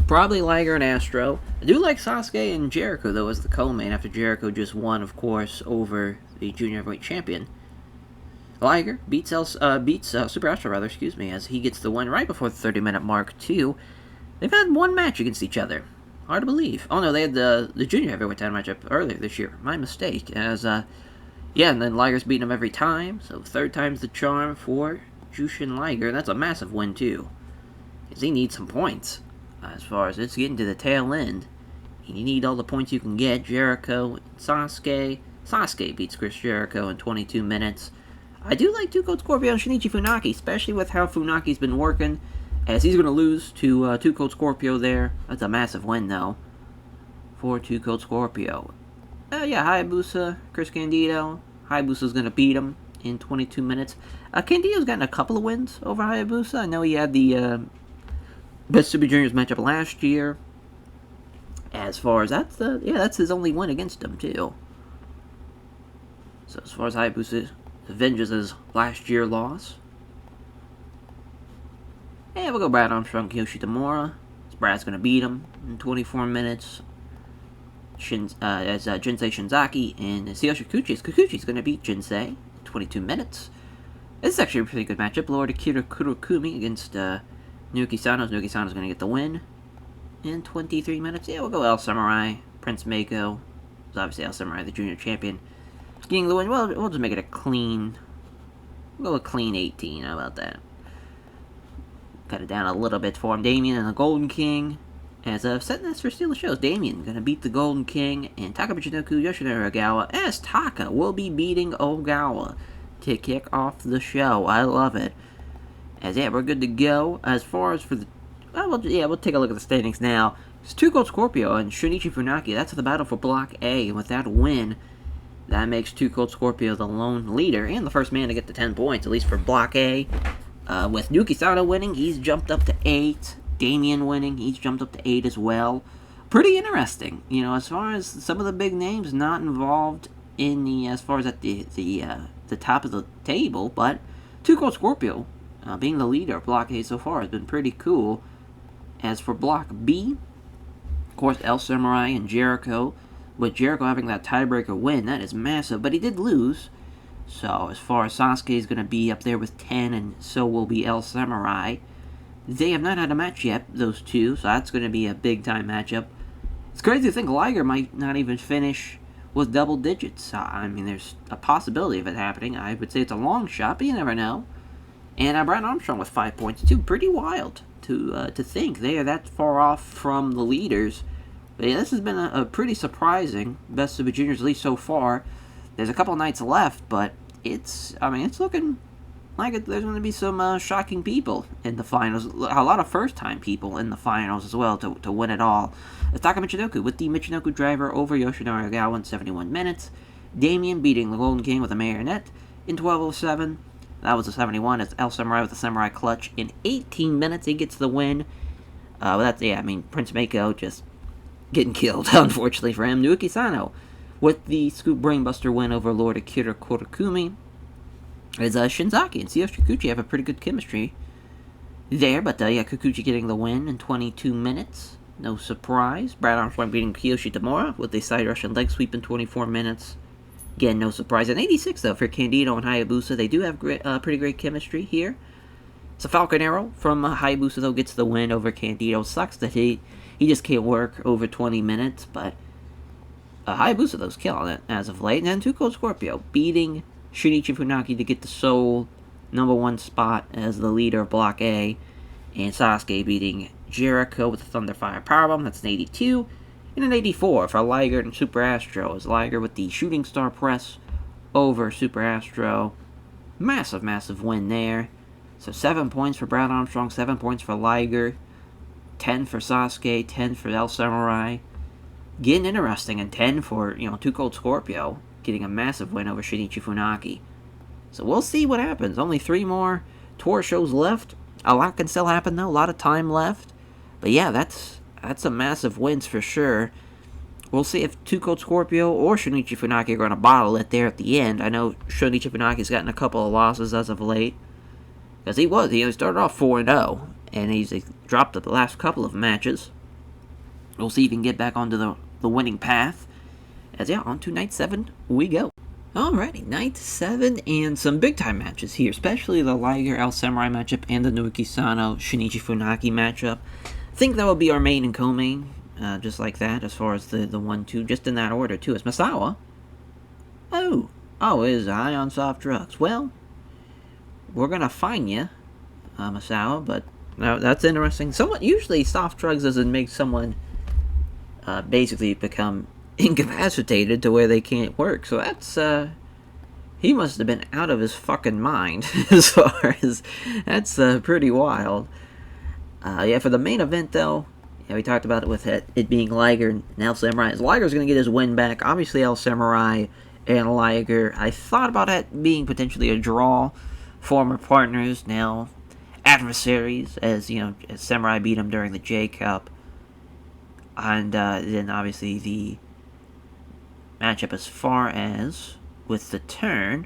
Probably Liger and Astro. I do like Sasuke and Jericho, though, as the co-main, after Jericho just won, of course, over the Junior Heavyweight Champion. Liger beats Super Astro, rather, excuse me, as he gets the win right before the 30-minute mark, too. They've had one match against each other. Hard to believe. Oh, no, they had the Junior Heavyweight title matchup earlier this year. My mistake, as, yeah, and then Liger's beating him every time, so third time's the charm for Jushin Liger. That's a massive win, too, because he needs some points. As far as it's getting to the tail end, you need all the points you can get. Jericho, Sasuke. Sasuke beats Chris Jericho in 22 minutes. I do like Two Cold Scorpio and Shinichi Funaki, especially with how Funaki's been working, as he's going to lose to Two Cold Scorpio there. That's a massive win, though, for Two Cold Scorpio. Yeah, Hayabusa, Chris Candido. Hayabusa's going to beat him in 22 minutes. Candido's gotten a couple of wins over Hayabusa. I know he had the... Best Super Juniors matchup last year. As far as that's his only win against him too. So as far as Hayabusa avenges his last year loss. And we'll go Brad Armstrong, Kiyoshi Tamura. Brad's gonna beat him in 24 minutes. Jinsei Shinzaki and Tsuyoshi Kikuchi's gonna beat Jinsei in 22 minutes. This is actually a pretty good matchup. Lord Akira Kurokumi against Naoki Sano's going to get the win in 23 minutes. Yeah, we'll go El Samurai, Prince Mako. It's obviously El Samurai, the junior champion, getting the win. Well, we'll just make it a clean... We'll go a clean 18. How about that? Cut it down a little bit for him. Damien and the Golden King. As I've set this for Steel Shows, Damien going to beat the Golden King. And Taka Michinoku, Yoshinari Ogawa, as Taka will be beating Ogawa to kick off the show. I love it. As yeah, we're good to go. As far as for the... we'll take a look at the standings now. It's Two Cold Scorpio and Shinichi Funaki. That's the battle for Block A. And with that win, that makes Two Cold Scorpio the lone leader and the first man to get to 10 points, at least for Block A. With Naoki Sano winning, he's jumped up to 8. Damien winning, he's jumped up to 8 as well. Pretty interesting. You know, as far as some of the big names not involved in the... As far as at the top of the table, but Two Cold Scorpio... being the leader of Block A so far has been pretty cool. As for Block B, of course, El Samurai and Jericho. With Jericho having that tiebreaker win, that is massive, but he did lose. So, as far as Sasuke is going to be up there with 10, and so will be El Samurai. They have not had a match yet, those two, so that's going to be a big-time matchup. It's crazy to think Liger might not even finish with double digits. I mean, there's a possibility of it happening. I would say it's a long shot, but you never know. And Brad Armstrong with 5 points, too. Pretty wild to think they are that far off from the leaders. But yeah, this has been a pretty surprising Best Super Juniors, at least so far. There's a couple nights left, but it's looking like there's going to be some shocking people in the finals. A lot of first-time people in the finals as well to win it all. It's Taka Michinoku with the Michinoku driver over Yoshinari Ogawa in 71 minutes. Damien beating the Golden King with a marionette in 12:07. That was a 71. It's El Samurai with a Samurai Clutch. In 18 minutes, he gets the win. Prince Mako just getting killed, unfortunately for him. Naoki Sano with the Scoop Brainbuster win over Lord Akira Kurokumi. As Shinzaki and Tsuyoshi Kikuchi have a pretty good chemistry there. But Kikuchi getting the win in 22 minutes. No surprise. Brad Armstrong beating Kiyoshi Tamura with a side Russian leg sweep in 24 minutes. Again, no surprise. And 86, though, for Candido and Hayabusa. They do have pretty great chemistry here. So Falcon Arrow from Hayabusa, though, gets the win over Candido. Sucks that he just can't work over 20 minutes. But Hayabusa, though's killing it as of late. And then Two Cold Scorpio beating Shinichi Funaki to get the sole #1 spot as the leader of Block A. And Sasuke beating Jericho with the Thunderfire Powerbomb. That's an 82. And an 84 for Liger and Super Astro, as Liger with the Shooting Star Press over Super Astro. Massive, massive win there. So 7 points for Brad Armstrong, 7 points for Liger, 10 for Sasuke, 10 for El Samurai. Getting interesting, and 10 for, Two Cold Scorpio. getting a massive win over Shinichi Funaki. So we'll see what happens. Only 3 more tour shows left. A lot can still happen, though. A lot of time left. But yeah, that's a massive wins for sure. We'll see if Two Cold Scorpio or Shinichi Funaki are going to bottle it there at the end. I know Shinichi Funaki's gotten a couple of losses as of late. Because he started off 4-0. And he's dropped the last couple of matches. We'll see if he can get back onto the winning path. As yeah, on to Night 7 we go. Alrighty, Night 7 and some big time matches here. Especially the Liger El Samurai matchup and the Naoki Sano Shinichi Funaki matchup. I think that will be our main and co-main. Just like that, as far as the 1-2, just in that order, too. It's Masawa. Oh, is high on soft drugs. Well, we're gonna fine you, Masawa, but that's interesting. Usually soft drugs doesn't make someone basically become incapacitated to where they can't work. So that's, he must have been out of his fucking mind, as far as, that's pretty wild. Yeah, for the main event, though, yeah, we talked about it with it being Liger and El Samurai. Liger's going to get his win back. Obviously, El Samurai and Liger. I thought about it being potentially a draw. Former partners, now adversaries, as Samurai beat him during the J Cup. And then, obviously, the matchup as far as with the turn,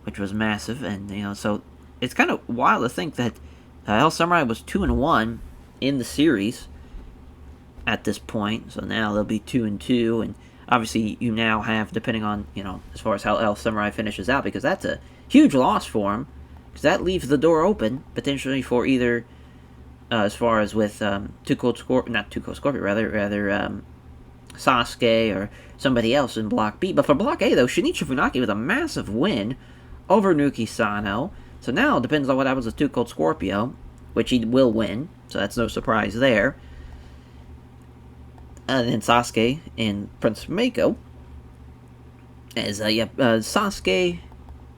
which was massive. And, so it's kind of wild to think that El Samurai was 2-1 in the series at this point, so now they'll be 2-2, and obviously you now have, depending on, as far as how El Samurai finishes out, because that's a huge loss for him, because that leaves the door open, potentially for either, as far as with Sasuke or somebody else in Block B. But for Block A, though, Shinichi Funaki with a massive win over Naoki Sano, so now it depends on what happens with Two Cold Scorpio, which he will win, so that's no surprise there. And then Sasuke and Prince Mako. Sasuke,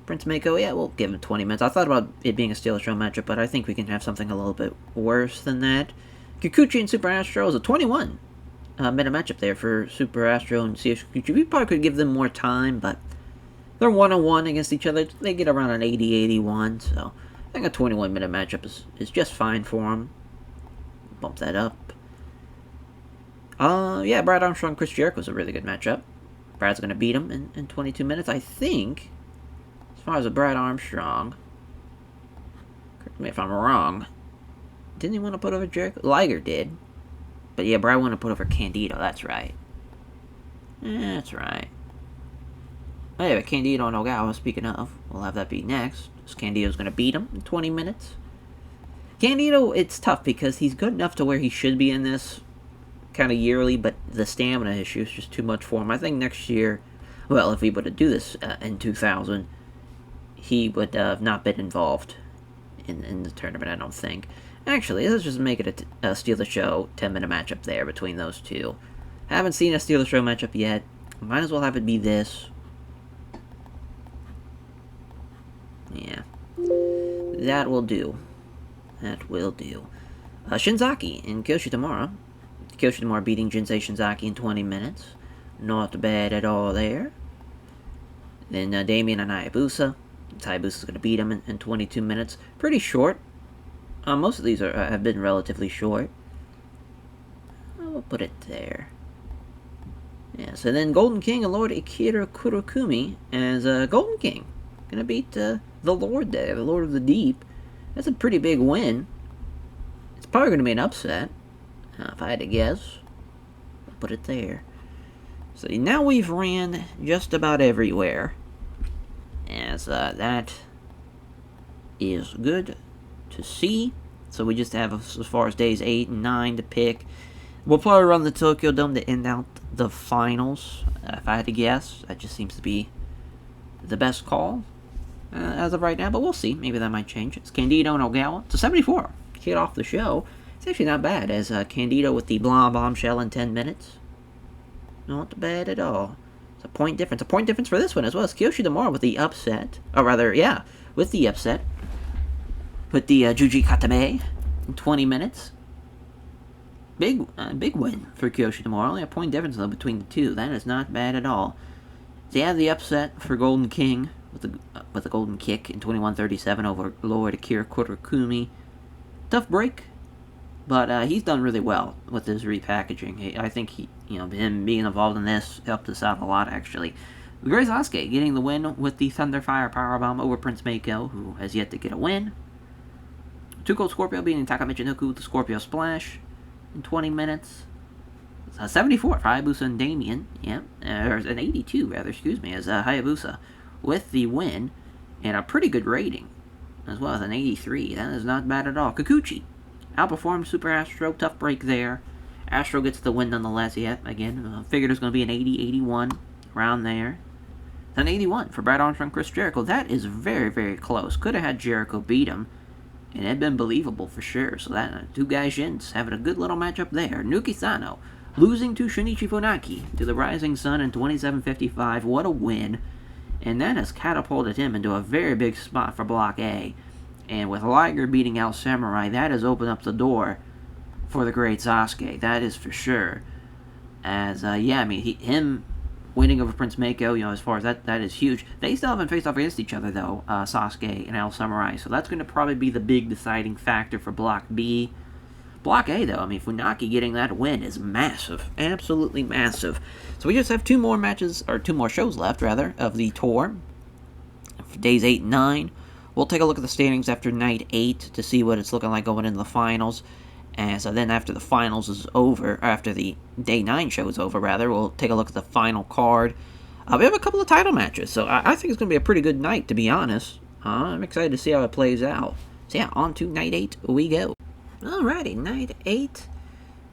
Prince Mako, yeah, we'll give him 20 minutes. I thought about it being a Steel Show matchup, but I think we can have something a little bit worse than that. Kikuchi and Super Astro is a 21 minute matchup there for Super Astro and CH Kikuchi. We probably could give them more time, but they're 1-on-1 against each other. They get around an 80-81, so I think a 21-minute matchup is just fine for them. Bump that up. Yeah, Brad Armstrong, Chris Jericho was a really good matchup. Brad's going to beat him in 22 minutes. I think, as far as Brad Armstrong, correct me if I'm wrong, didn't he want to put over Jericho? Liger did. But yeah, Brad wanted to put over Candido, that's right. That's right. Anyway, Candido and Ogawa, speaking of, we'll have that be next. So Candido's going to beat him in 20 minutes. Candido, it's tough because he's good enough to where he should be in this kind of yearly, but the stamina issue is just too much for him. I think next year, well, if he were to do this in 2000, he would have not been involved in the tournament, I don't think. Actually, let's just make it a Steal the Show 10-minute matchup there between those two. Haven't seen a Steal the Show matchup yet. Might as well have it be this. Yeah. That will do. That will do. Shinzaki and Kyoshi Tamura. Kyoshi Tamura beating Jinsei Shinzaki in 20 minutes. Not bad at all there. Then Damien and Hayabusa. Hayabusa's going to beat him in 22 minutes. Pretty short. Most of these have been relatively short. We'll put it there. Yeah, so then Golden King and Lord Akira Kurokumi as Golden King. Gonna beat the Lord there, the Lord of the Deep. That's a pretty big win. It's probably gonna be an upset, if I had to guess. I'll put it there. So now we've ran just about everywhere. As that is good to see. So we just have as far as days 8 and 9 to pick. We'll probably run the Tokyo Dome to end out the finals, if I had to guess. That just seems to be the best call as of right now, but we'll see. Maybe that might change. It's Candido and Ogawa. It's a 74. Kick off the show. It's actually not bad, as Candido with the bombshell in 10 minutes. Not bad at all. It's a point difference. A point difference for this one as well. It's Kyoshi Tamura with the upset. Or rather, yeah, with the upset. With the Juji Katame in 20 minutes. Big win for Kyoshi Tamura. Only a point difference, though, between the two. That is not bad at all. So yeah, the upset for Golden King with the Golden Kick in 21:37 over Lord Akira Kurakumi. Tough break, but he's done really well with his repackaging. I think him being involved in this helped us out a lot, actually. Great Sasuke getting the win with the Thunderfire Powerbomb over Prince Mako, who has yet to get a win. Too Cold Scorpio beating Taka Michinoku with the Scorpio Splash in 20 minutes. 74 for Hayabusa and Damien, or an 82 rather, as Hayabusa with the win, and a pretty good rating as well as an 83. That is not bad at all. Kikuchi outperformed Super Astro, tough break there. Astro gets the win nonetheless. Again, figured it was going to be an 80, 81 around there. An 81 for Brad Armstrong, Chris Jericho. That is very, very close. Could have had Jericho beat him, and it'd been believable for sure. So that two Gaijins having a good little matchup there. Nuki Sano losing to Shinichi Funaki to the Rising Sun in 27:55. What a win. And that has catapulted him into a very big spot for Block A. And with Liger beating El Samurai, that has opened up the door for the great Sasuke. That is for sure. As, him winning over Prince Mako, as far as that is huge. They still haven't faced off against each other, though, Sasuke and El Samurai. So that's going to probably be the big deciding factor for Block B. Block A, though, Funaki getting that win is massive. Absolutely massive. So we just have two more shows left, rather, of the tour. For days 8 and 9. We'll take a look at the standings after night 8 to see what it's looking like going into the finals. And so then after the finals is over, or after the day 9 show is over, rather, we'll take a look at the final card. We have a couple of title matches, so I think it's going to be a pretty good night, to be honest. I'm excited to see how it plays out. So yeah, on to night 8 we go. Alrighty, night 8.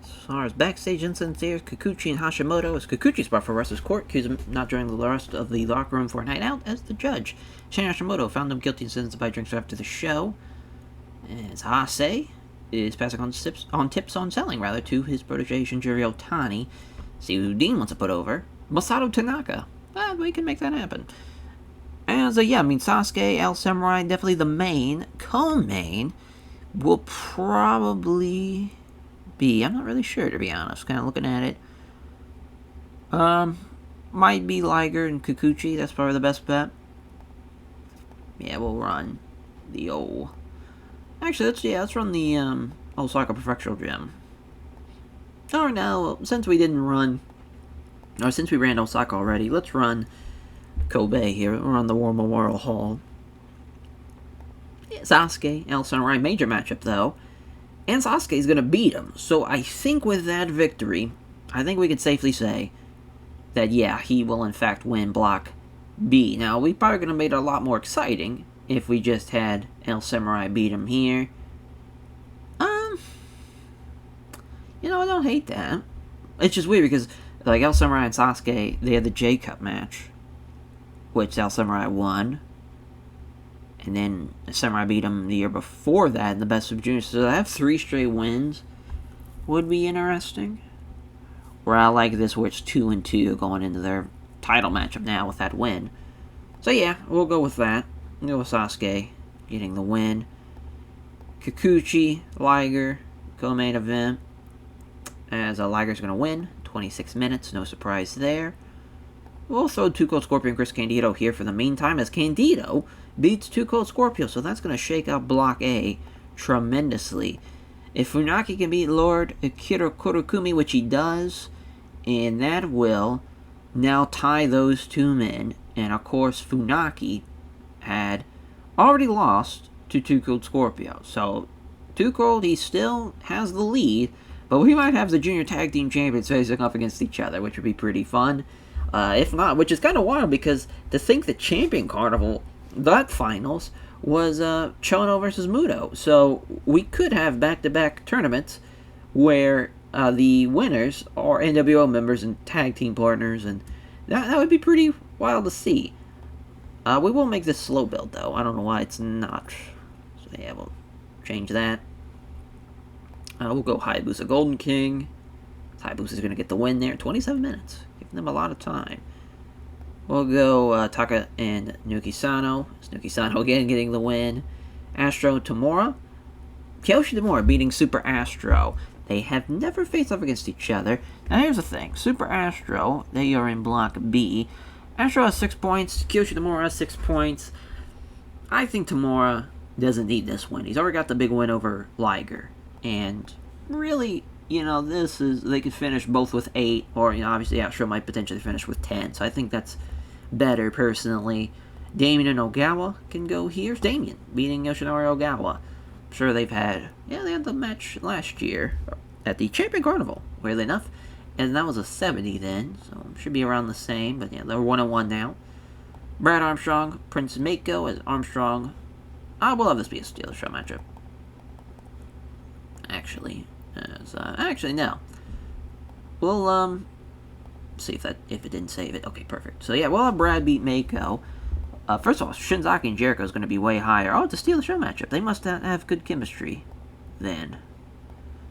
As far as backstage incidents here, Kikuchi and Hashimoto, as Kikuchi's brought for Wrestler's Court, accused him not joining the rest of the locker room for a night out as the judge. Shane Hashimoto found him guilty and sentenced to buy drinks after the show. As Hase is passing on tips on selling, to his protege Shinjiro Otani. See who Dean wants to put over. Masato Tanaka. We can make that happen. As, Sasuke, El Samurai, definitely the main. Co-main will probably be, I'm not really sure, to be honest, kind of looking at it. Might be Liger and Kikuchi, that's probably the best bet. Yeah, we'll run the old... Actually, let's run the Osaka Prefectural Gym. Oh, no, since we ran Osaka already, let's run Kobe here. We'll run the War Memorial Hall. Sasuke, El Samurai, major matchup though, and Sasuke is going to beat him. So I think with that victory, I think we could safely say that, he will in fact win Block B. Now, we probably could have made it a lot more exciting if we just had El Samurai beat him here. I don't hate that. It's just weird because, El Samurai and Sasuke, they had the J-Cup match, which El Samurai won. And then Samurai beat him the year before that in the Best of Juniors. So to have 3 straight wins would be interesting. Where I like this where it's 2-2 going into their title matchup now with that win. So we'll go with that. We'll go with Sasuke getting the win. Kikuchi, Liger, co-main event. As Liger's going to win. 26 minutes, no surprise there. We'll throw Too Cold Scorpio and Chris Candido here for the meantime, as Candido beats Too Cold Scorpio, so that's going to shake out Block A tremendously. If Funaki can beat Lord Akira Kurakumi, which he does, and that will now tie those two men, and of course Funaki had already lost to Too Cold Scorpio, so Too Cold, he still has the lead, but we might have the Junior Tag Team Champions facing off against each other, which would be pretty fun. If not, which is kind of wild, because to think the Champion Carnival, that finals, was Chono versus Muto. So we could have back-to-back tournaments where the winners are NWO members and tag team partners, and that would be pretty wild to see. We will make this slow build, though. I don't know why it's not. So we'll change that. We'll go Hayabusa Golden King. Hayabusa's going to get the win there. 27 minutes. Giving them a lot of time. We'll go Taka and Nuki Sano. It's Nuki Sano again getting the win. Astro Tamura. Kyoshi Tamura beating Super Astro. They have never faced off against each other. Now here's the thing. Super Astro, they are in Block B. Astro has 6 points. Kyoshi Tamura has 6 points. I think Tamura doesn't need this win. He's already got the big win over Liger. And really, this is, they could finish both with 8, or, obviously Astro might potentially finish with 10. So I think that's better, personally. Damien and Ogawa can go here. Damien beating Yoshinori Ogawa. I'm sure they had the match last year at the Champion Carnival, weirdly enough. And that was a 70 then, so it should be around the same. But yeah, they're 1-1 now. Brad Armstrong, Prince Mako as Armstrong. I will have this be a Steel Show matchup. Actually, no. We'll see if it didn't save it. Okay, perfect. So yeah, we'll have Brad beat Mako. First of all, Shinzaki and Jericho is going to be way higher. Oh, it's a Steel Show matchup. They must have good chemistry then.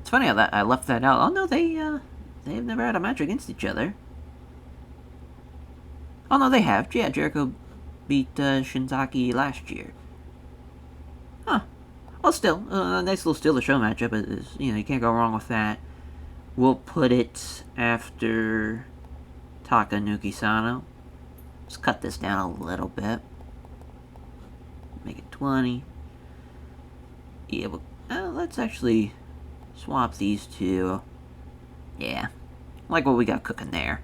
It's funny how I left that out. Oh no, they've never had a match against each other. Oh no, they have. Yeah, Jericho beat Shinzaki last year. Huh. Well, still, a nice little Steel Show matchup. You can't go wrong with that. We'll put it after Takanuki Sano. Let's cut this down a little bit. Make it 20. Yeah, let's actually swap these two. Yeah, like what we got cooking there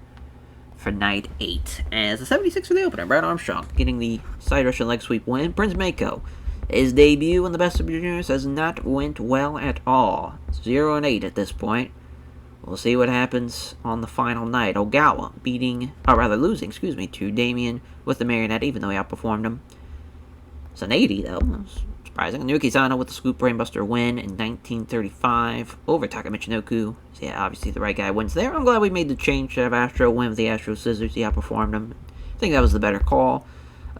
for night 8. As a 76 for the opener, Brad Armstrong getting the side Russian leg sweep win. Prince Mako, his debut in the Best of Juniors has not went well at all. 0-8 at this point. We'll see what happens on the final night. Ogawa losing, to Damien with the marionette, even though he outperformed him. It's an 80, though. That's surprising. Nuki Sano with the Scoop Brainbuster win in 1935 over Taka Michinoku. So yeah, obviously the right guy wins there. I'm glad we made the change to have Astro win with the Astro Scissors. He outperformed him. I think that was the better call.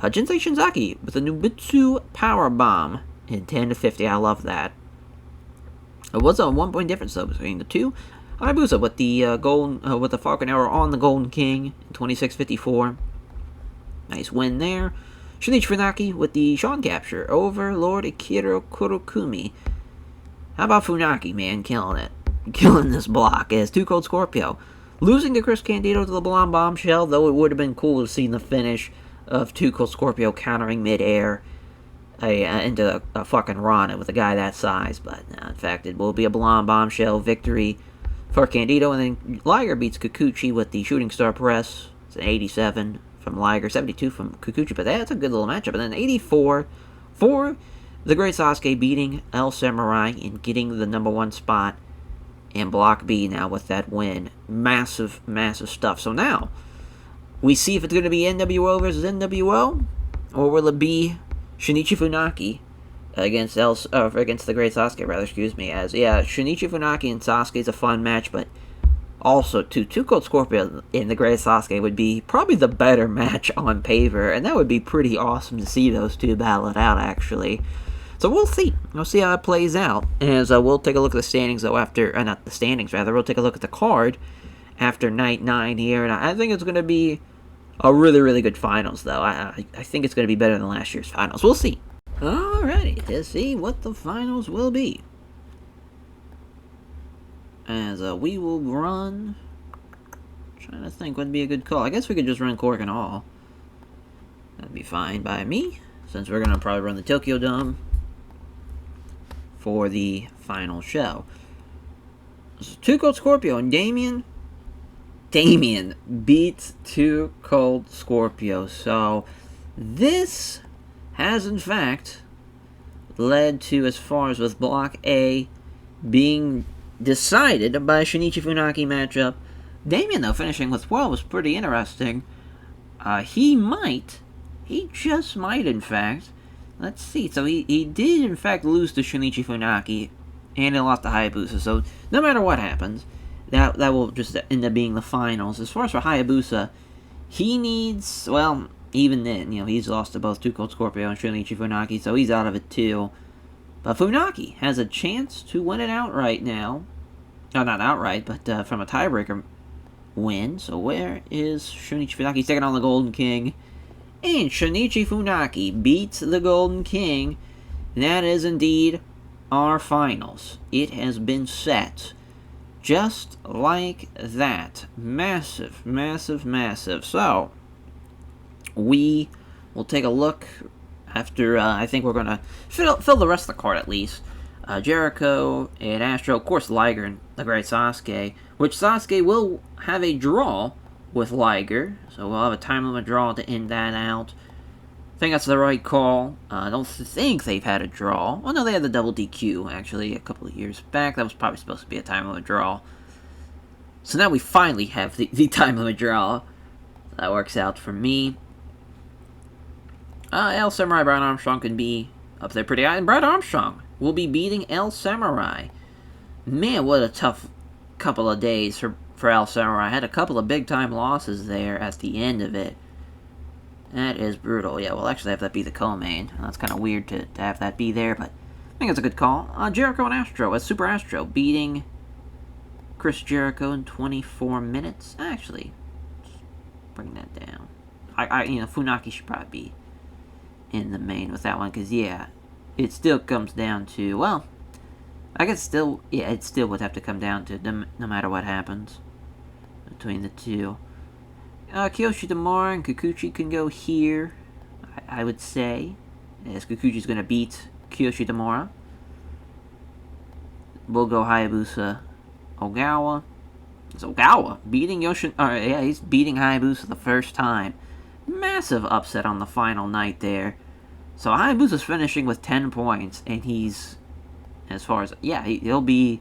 Jinsei Shinzaki with the Nubitsu Power Bomb in 10-50. I love that. It was a 1-point difference, though, between the two. Hayabusa with the with the Falcon Arrow on the Golden King in 26-54. Nice win there. Shinichi Funaki with the Sean capture over Lord Akira Kurokumi. How about Funaki, man? Killing it. Killing this block as Too Cold Scorpio. Losing to Chris Candido to the Blonde Bombshell, though it would have been cool to see the finish of Too Cold Scorpio countering midair into a fucking Rana with a guy that size. But in fact, it will be a Blonde Bombshell victory for Candido, and then Liger beats Kikuchi with the Shooting Star Press. It's an 87 from Liger, 72 from Kikuchi, but that's a good little matchup. And then 84 for the Great Sasuke beating El Samurai and getting the #1 spot in Block B now with that win. Massive, massive stuff. So now, we see if it's going to be NWO versus NWO, or will it be Shinichi Funaki against the Great Sasuke, as, Shinichi Funaki and Sasuke is a fun match, but also, Too Cold Scorpio and the Great Sasuke would be probably the better match on paper, and that would be pretty awesome to see those two battle it out, actually. So we'll see. We'll see how it plays out, as we'll take a look at the standings, though, not the standings, rather, we'll take a look at the card after Night 9 here, and I think it's going to be a really, really good finals, though. I think it's going to be better than last year's finals. We'll see. Alrighty, let's see what the finals will be. As we will run... trying to think what would be a good call. I guess we could just run Cork and All. That'd be fine by me, since we're going to probably run the Tokyo Dome for the final show. So, Too Cold Scorpio and Damien. Damien beats Too Cold Scorpio. So, this has in fact led to, as far as with Block A being decided by a Shinichi Funaki matchup. Damien, though, finishing with 12 was pretty interesting. He just might, in fact. Let's see. So he did, in fact, lose to Shinichi Funaki, and he lost to Hayabusa. So no matter what happens, that will just end up being the finals. As far as for Hayabusa, he needs, well, even then, he's lost to both Too Cold Scorpio and Shinichi Funaki, so he's out of it too. But Funaki has a chance to win it outright now. No, not outright, but from a tiebreaker win. So where is Shinichi Funaki? He's taking on the Golden King. And Shinichi Funaki beats the Golden King. That is indeed our finals. It has been set. Just like that. Massive, massive, massive. So, we will take a look after, I think we're going to fill the rest of the card at least. Jericho and Astro, of course, Liger and the Great Sasuke, which Sasuke will have a draw with Liger, so we'll have a time limit draw to end that out. I think that's the right call. I don't think they've had a draw. Well, no, they had the double DQ, actually, a couple of years back. That was probably supposed to be a time limit draw. So now we finally have the time limit draw. That works out for me. El Samurai Brian Armstrong can be up there pretty high. And Brian Armstrong will be beating El Samurai. Man, what a tough couple of days for El Samurai. Had a couple of big-time losses there at the end of it. That is brutal. Yeah, we'll actually have that be the co-main. That's kind of weird to have that be there, but I think it's a good call. Jericho and Astro, as Super Astro, beating Chris Jericho in 24 minutes. Actually, let's bring that down. Funaki should probably be in the main with that one, because, yeah, it still comes down to, well, I guess still, yeah, it still would have to come down to no matter what happens between the two. Kiyoshi Demora and Kikuchi can go here, I would say, as Kikuchi's going to beat Kiyoshi Demora. We'll go Hayabusa Ogawa. It's Ogawa beating he's beating Hayabusa the first time. Massive upset on the final night there. So Hayabusa's finishing with 10 points, and he's, as far as, yeah, he'll be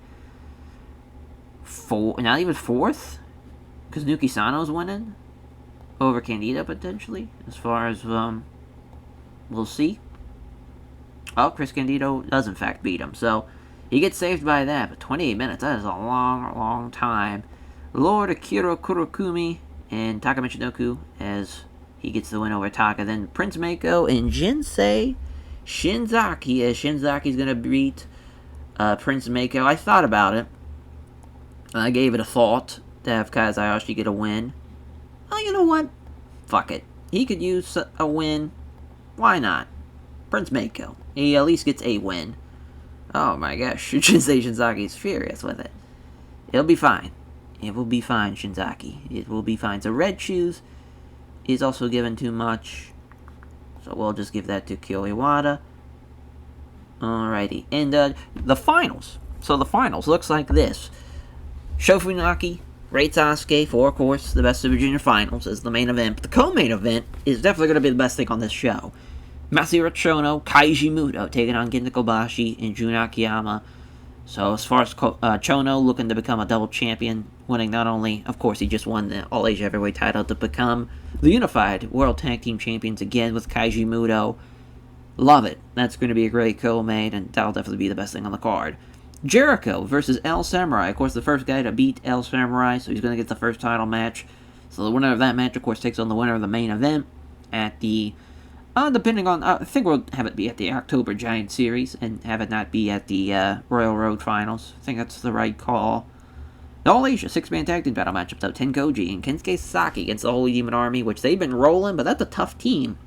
not even fourth, because Nuki Sano's winning over Candido, potentially, as far as, we'll see. Oh, Chris Candido does, in fact, beat him, so he gets saved by that, but 28 minutes, that is a long, long time. Lord Akira Kurokumi and Taka Michinoku, as he gets the win over Taka. Then Prince Mako and Jinsei Shinzaki, as Shinzaki's going to beat Prince Mako. I thought about it. I gave it a thought to have Kazuyoshi get a win. Well, you know what? Fuck it. He could use a win. Why not? Prince Mako. He at least gets a win. Oh my gosh. Jinsei Shinzaki's furious with it. It'll be fine. It will be fine, Shinzaki. It will be fine. So Red Shoes is also given too much. So we'll just give that to Kyo Iwata. Alrighty. And the finals. So the finals looks like this. Sho Funaki, Great Sasuke for, of course, the Best Super Junior Finals is the main event. But the co-main event is definitely going to be the best thing on this show. Masahiro Chono, Kaiji Muto taking on Kenta Kobashi and Jun Akiyama. So as far as Chono looking to become a double champion, winning not only, of course, he just won the All Asia Heavyweight title, to become the Unified World Tag Team Champions again with Kaiji Muto. Love it. That's going to be a great co-main, and that'll definitely be the best thing on the card. Jericho versus El Samurai. Of course, the first guy to beat El Samurai, so he's going to get the first title match. So the winner of that match, of course, takes on the winner of the main event at the, depending on, I think we'll have it be at the October Giant Series, and have it not be at the Royal Road Finals. I think that's the right call. The All Asia 6-man tag team battle matchup, though, Tenkoji and Kensuke Sasaki against the Holy Demon Army, which they've been rolling, but that's a tough team.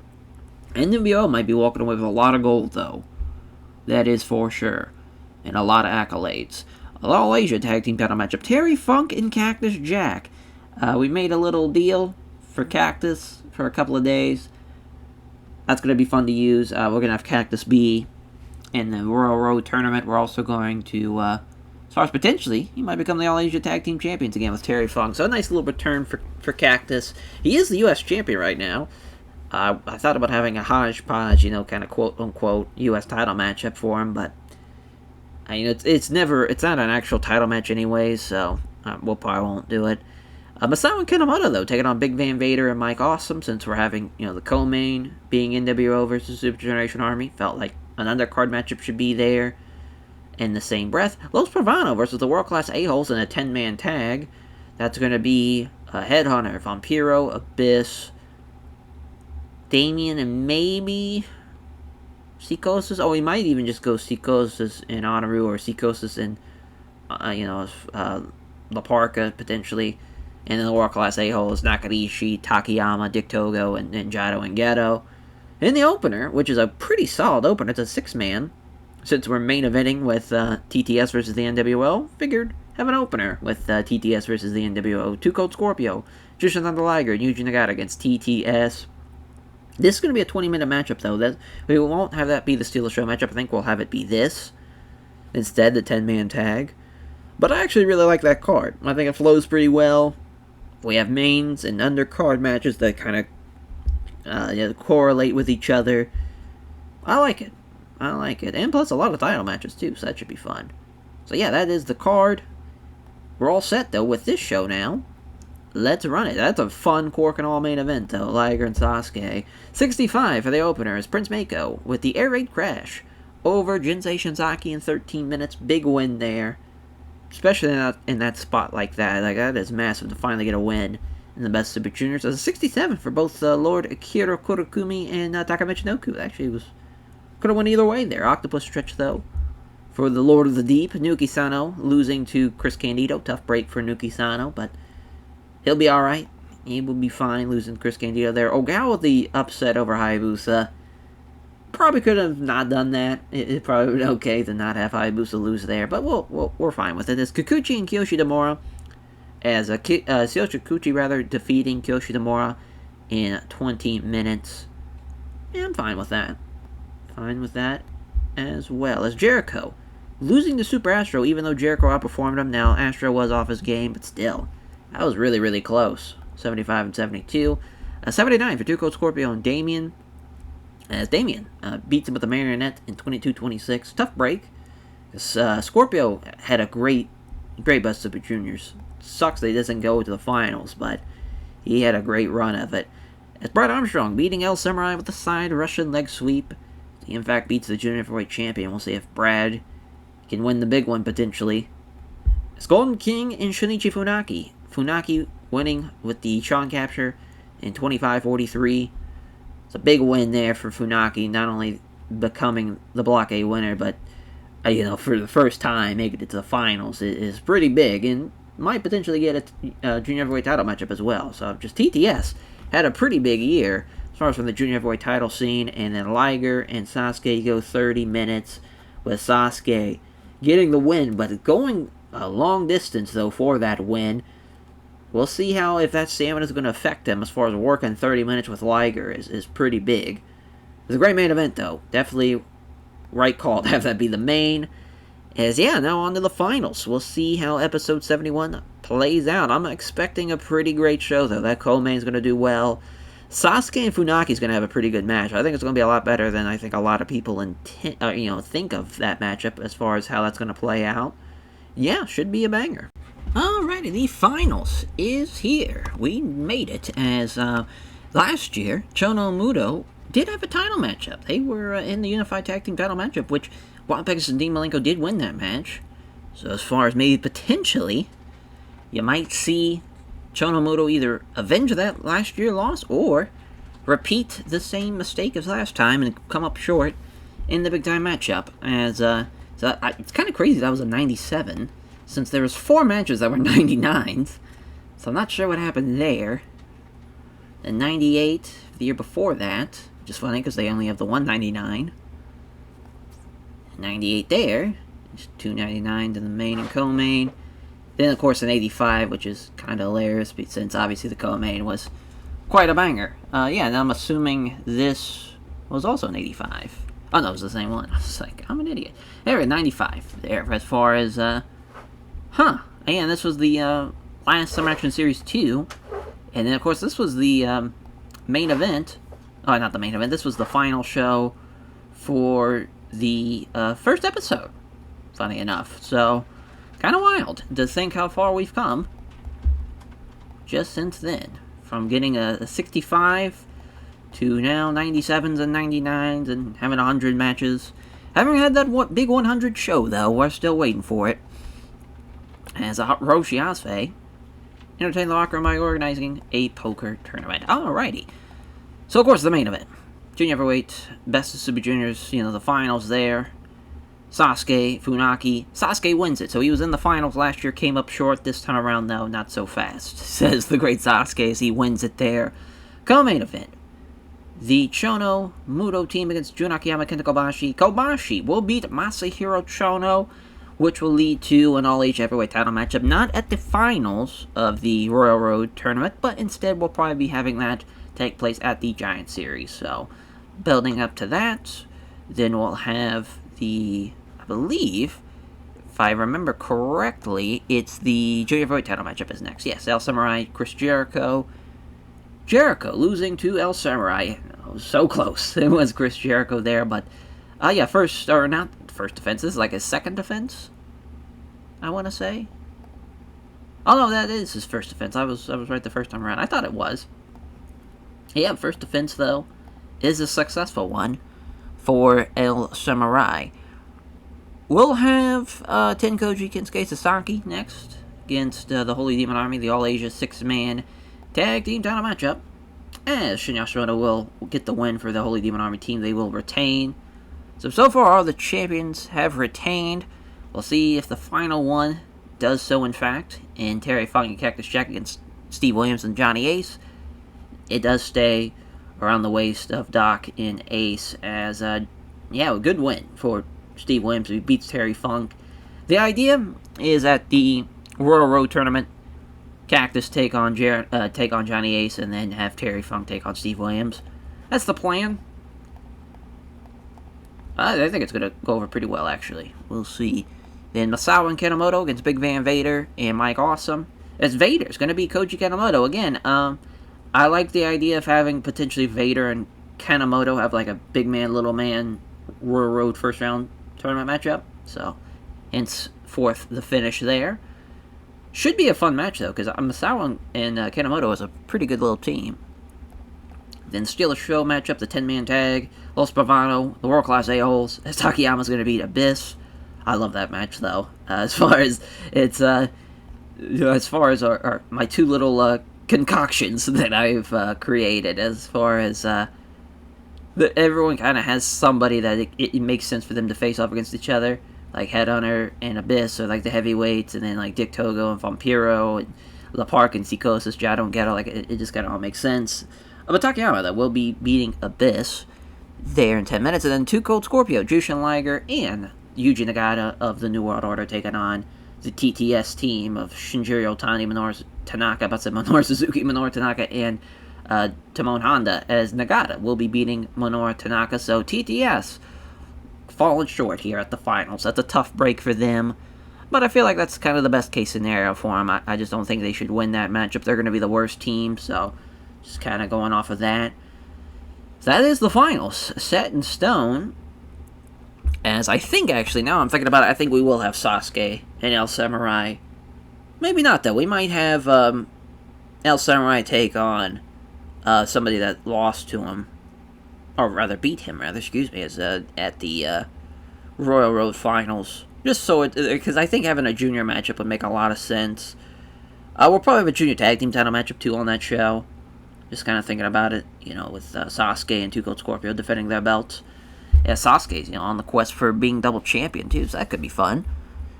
NWO might be walking away with a lot of gold, though. That is for sure. And a lot of accolades. The All Asia tag team battle matchup, Terry Funk and Cactus Jack. We made a little deal for Cactus for a couple of days. That's going to be fun to use. We're going to have Cactus be in the Royal Road tournament. We're also going to, as far as potentially, he might become the All Asia tag team champions again with Terry Funk. So a nice little return for Cactus. He is the U.S. champion right now. I thought about having a hodgepodge, kind of quote-unquote U.S. title matchup for him, but it's not an actual title match anyways, so we'll probably won't do it. Masawa and Kanemoto, though, taking on Big Van Vader and Mike Awesome, since we're having, the co-main being NWO versus Super Generation Army. Felt like an undercard matchup should be there. In the same breath, Los Pravano versus the World Class A-Holes in a 10-man tag. That's going to be a Headhunter, Vampiro, Abyss, Damien, and maybe Psychosis. Oh, we might even just go Psychosis and Honoru, or Psychosis and, La Parka, potentially. And then the World Class A-Holes, Nakarishi, Takayama, Dick Togo, and Jado and Geto. In the opener, which is a pretty solid opener, it's a 6-man. Since we're main eventing with TTS versus the NWO, figured have an opener with TTS versus the NWO. Two Cold Scorpio, Jushin Thunder Liger, and Yuji Nagata against TTS This is going to be a 20-minute matchup, though. We won't have that be the Steal the Show matchup. I think we'll have it be this instead, the 10-man tag. But I actually really like that card. I think it flows pretty well. We have mains and undercard matches that kind of correlate with each other. I like it. And plus a lot of title matches, too, so that should be fun. So yeah, that is the card. We're all set, though, with this show now. Let's run it. That's a fun Cork and All main event, though. Liger and Sasuke. 65 for the opener is Prince Mako with the air raid crash over Jinsei Shinzaki in 13 minutes. Big win there. Especially in that spot like that. Like, that is massive to finally get a win in the Best Super Juniors. So 67 for both Lord Akira Kurokumi and Taka Michinoku. Actually, could have went either way there. Octopus stretch, though, for the Lord of the Deep. Nuki Sano losing to Chris Candido. Tough break for Nuki Sano, but he'll be alright. He will be fine losing Chris Candido there. Ogawa with the upset over Hayabusa. Probably could have not done that. It probably would be okay to not have Hayabusa lose there, but we're fine with it. It's Kikuchi and Kiyoshi Demora, as Syoshi Kikuchi defeating Kiyoshi Demora in 20 minutes. Yeah, I'm fine with that. Fine with that as well. As Jericho losing to Super Astro, even though Jericho outperformed him. Now, Astro was off his game, but still, that was really, really close. 75 and 72. 79 for Two Cold Scorpio and Damien. As Damien beats him with the Marionette in 22-26. Tough break. Scorpio had a great Best Super Juniors. Sucks that he doesn't go to the finals, but he had a great run of it. As Brad Armstrong beating El Samurai with the side Russian leg sweep. He in fact beats the Junior Heavyweight Champion. We'll see if Brad can win the big one potentially. As Golden King and Shinichi Funaki. Funaki winning with the Sean capture in 25-43. It's a big win there for Funaki, not only becoming the Block A winner, but, for the first time making it to the finals is pretty big, and might potentially get a Junior Heavyweight title matchup as well. So just TTS had a pretty big year as far as from the Junior Heavyweight title scene, and then Liger and Sasuke go 30 minutes with Sasuke getting the win, but going a long distance, though, for that win. We'll see if that stamina is going to affect him as far as working 30 minutes with Liger is pretty big. It's a great main event, though. Definitely right call to have that be the main. Now on to the finals. We'll see how episode 71 plays out. I'm expecting a pretty great show, though. That co-main is going to do well. Sasuke and Funaki is going to have a pretty good match. I think it's going to be a lot better than I think a lot of people think of that matchup as far as how that's going to play out. Yeah, should be a banger. Alrighty, the finals is here. We made it, as last year, Chono and Muto did have a title matchup. They were in the Unified Tag Team title matchup, which Wild Pegasus and Dean Malenko did win that match. So as far as maybe potentially, you might see Chono and Muto either avenge that last year loss or repeat the same mistake as last time and come up short in the big time matchup. It's kind of crazy that was a 97. Since there was 4 matches that were 99s, so I'm not sure what happened there. And 98, the year before that, which is funny because they only have the 199. 98 there, just 299 to the main and co-main. Then, of course, an 85, which is kind of hilarious, since obviously the co-main was quite a banger. And I'm assuming this was also an 85. Oh, no, it was the same one. I was like, I'm an idiot. There, 95 there, as far as, and this was the last Summer Action Series 2. And then, of course, this was the main event. Oh, not the main event. This was the final show for the first episode, funny enough. So, kind of wild to think how far we've come just since then. From getting a 65 to now 97s and 99s and having 100 matches. Haven't had that big 100 show, though. We're still waiting for it. As Hiroshi Asfe entertain the locker room by organizing a poker tournament. Alrighty. So, of course, the main event. Junior Heavyweight, Best of Super Juniors, the finals there. Sasuke, Funaki. Sasuke wins it. So he was in the finals last year, came up short. This time around, though, not so fast, says the great Sasuke as he wins it there. Co-main event. The Chono Muto team against Jun Akiyama, Kenta Kobashi. Kobashi will beat Masahiro Chono, which will lead to an All-Age Heavyweight title matchup, not at the finals of the Royal Road tournament, but instead we'll probably be having that take place at the Giant Series. So, building up to that, then we'll have the, I believe, if I remember correctly, it's the Junior Heavyweight title matchup is next. Yes, El Samurai, Chris Jericho. Jericho losing to El Samurai. So close. It was Chris Jericho there, but yeah, first, or not first defense, this is like his second defense, I want to say. Oh no, that is his first defense. I was right the first time around. I thought it was. Yeah, first defense, though, is a successful one for El Samurai. We'll have Tenkoji Kensuke Sasaki next against the Holy Demon Army, the All-Asia 6-man tag team title matchup. As Shinya Shimoda will get the win for the Holy Demon Army team, they will retain. So far, all the champions have retained. We'll see if the final one does so, in fact. And Terry Funk and Cactus Jack against Steve Williams and Johnny Ace. It does stay around the waist of Doc and Ace as, yeah, a good win for Steve Williams, who beats Terry Funk. The idea is at the Royal Road tournament, Cactus take on Johnny Ace, and then have Terry Funk take on Steve Williams. That's the plan. I think it's going to go over pretty well, actually. We'll see. Then Masawa and Kanemoto against Big Van Vader and Mike Awesome. As Vader's going to be Koji Kanemoto. Again, I like the idea of having potentially Vader and Kanemoto have like a big man, little man, Royal Road first round tournament matchup. So, henceforth the finish there. Should be a fun match, though, because Masawa and Kanemoto is a pretty good little team. Then Steal the Show matchup, the 10-man tag, Los Bravano, the World Class A-Holes, as Takayama's going to beat Abyss. I love that match, though. As far as it's, as far as my two little concoctions that I've created, as far as everyone kind of has somebody that it makes sense for them to face off against each other. Like Headhunter and Abyss are like the heavyweights, and then like Dick Togo and Vampiro and La Park and Psychosis, Jado Ghetto, like it just kind of all makes sense. But Takayama, that will be beating Abyss there in 10 minutes, and then Two Cold Scorpio, Jushin Liger and Yuji Nagata of the New World Order taking on the TTS team of Shinjiro Otani, Minoru Tanaka, Minoru Suzuki, Minoru Tanaka, and Timon Honda, as Nagata will be beating Minoru Tanaka. So TTS falling short here at the finals. That's a tough break for them, but I feel like that's kind of the best case scenario for them. I just don't think they should win that matchup. They're going to be the worst team, so just kind of going off of that. So that is the finals, set in stone. As I think, actually, now I'm thinking about it, I think we will have Sasuke and El Samurai. Maybe not, though. We might have El Samurai take on somebody that lost to him. Or rather, beat him, excuse me, as at the Royal Road Finals. Just so because I think having a junior matchup would make a lot of sense. We'll probably have a junior tag team title matchup, too, on that show. Just kind of thinking about it, with Sasuke and Two Cold Scorpio defending their belts. Yeah, Sasuke's, on the quest for being double champion, too, so that could be fun.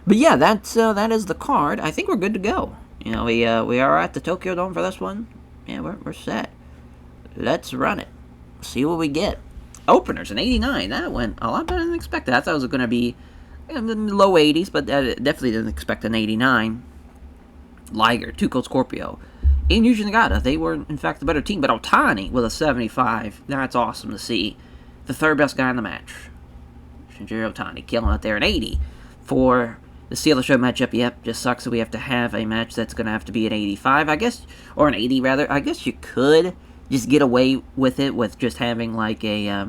But yeah, that is the card. I think we're good to go. We are at the Tokyo Dome for this one. Yeah, we're set. Let's run it. See what we get. Openers, an 89. That went a lot better than expected. I thought it was going to be in the low 80s, but definitely didn't expect an 89. Liger, Two Cold Scorpio, and Yuji Nagata. They were, in fact, the better team, but Otani with a 75. That's awesome to see. The third best guy in the match. Shinjiro Otani killing it there. An 80 for the Steal the Show matchup. Yep, just sucks that we have to have a match that's going to have to be an 85, I guess, or an 80 rather. I guess you could just get away with it with just having like a,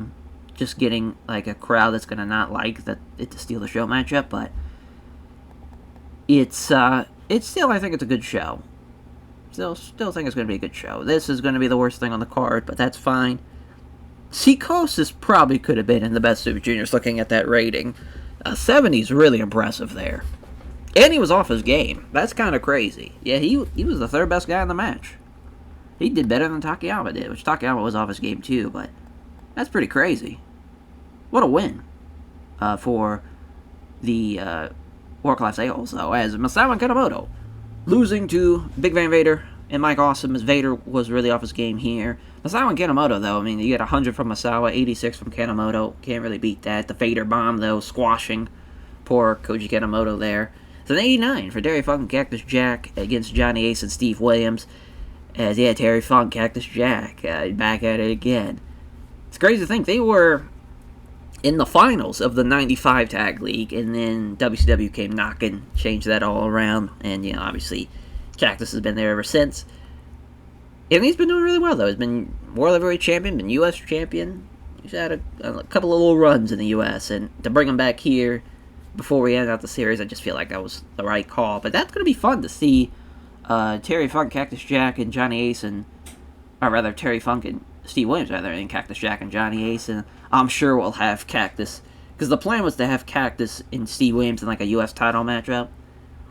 just getting like a crowd that's going to not like that it's a Steal the Show matchup, but it's still, I think it's a good show. Still think it's going to be a good show. This is going to be the worst thing on the card, but that's fine. Psychosis probably could have been in the Best Super Juniors looking at that rating. 70's really impressive there. And he was off his game. That's kind of crazy. Yeah, he was the third best guy in the match. He did better than Takayama did, which Takayama was off his game too, but that's pretty crazy. What a win for the World Class A-Holes, though, as Masawa and Kanemoto losing to Big Van Vader and Mike Awesome, as Vader was really off his game here. Masawa and Kanemoto, though, I mean, you get 100 from Masawa, 86 from Kanemoto. Can't really beat that. The Vader bomb, though, squashing poor Koji Kanemoto there. It's an 89 for Terry Funk and Cactus Jack against Johnny Ace and Steve Williams. As, yeah, Terry Funk, Cactus Jack, back at it again. It's crazy to think they were in the finals of the 95 Tag League, and then WCW came knocking, changed that all around, and, you know, obviously, Cactus has been there ever since. And he's been doing really well, though. He's been World Heavyweight Champion, been U.S. Champion. He's had a couple of little runs in the U.S., and to bring him back here before we end out the series, I just feel like that was the right call. But that's going to be fun to see Terry Funk, Cactus Jack, and Johnny Ace, or rather, Terry Funk and Steve Williams, rather, and Cactus Jack and Johnny Ace, and I'm sure we'll have Cactus, because the plan was to have Cactus and Steve Williams in, like, a U.S. title matchup.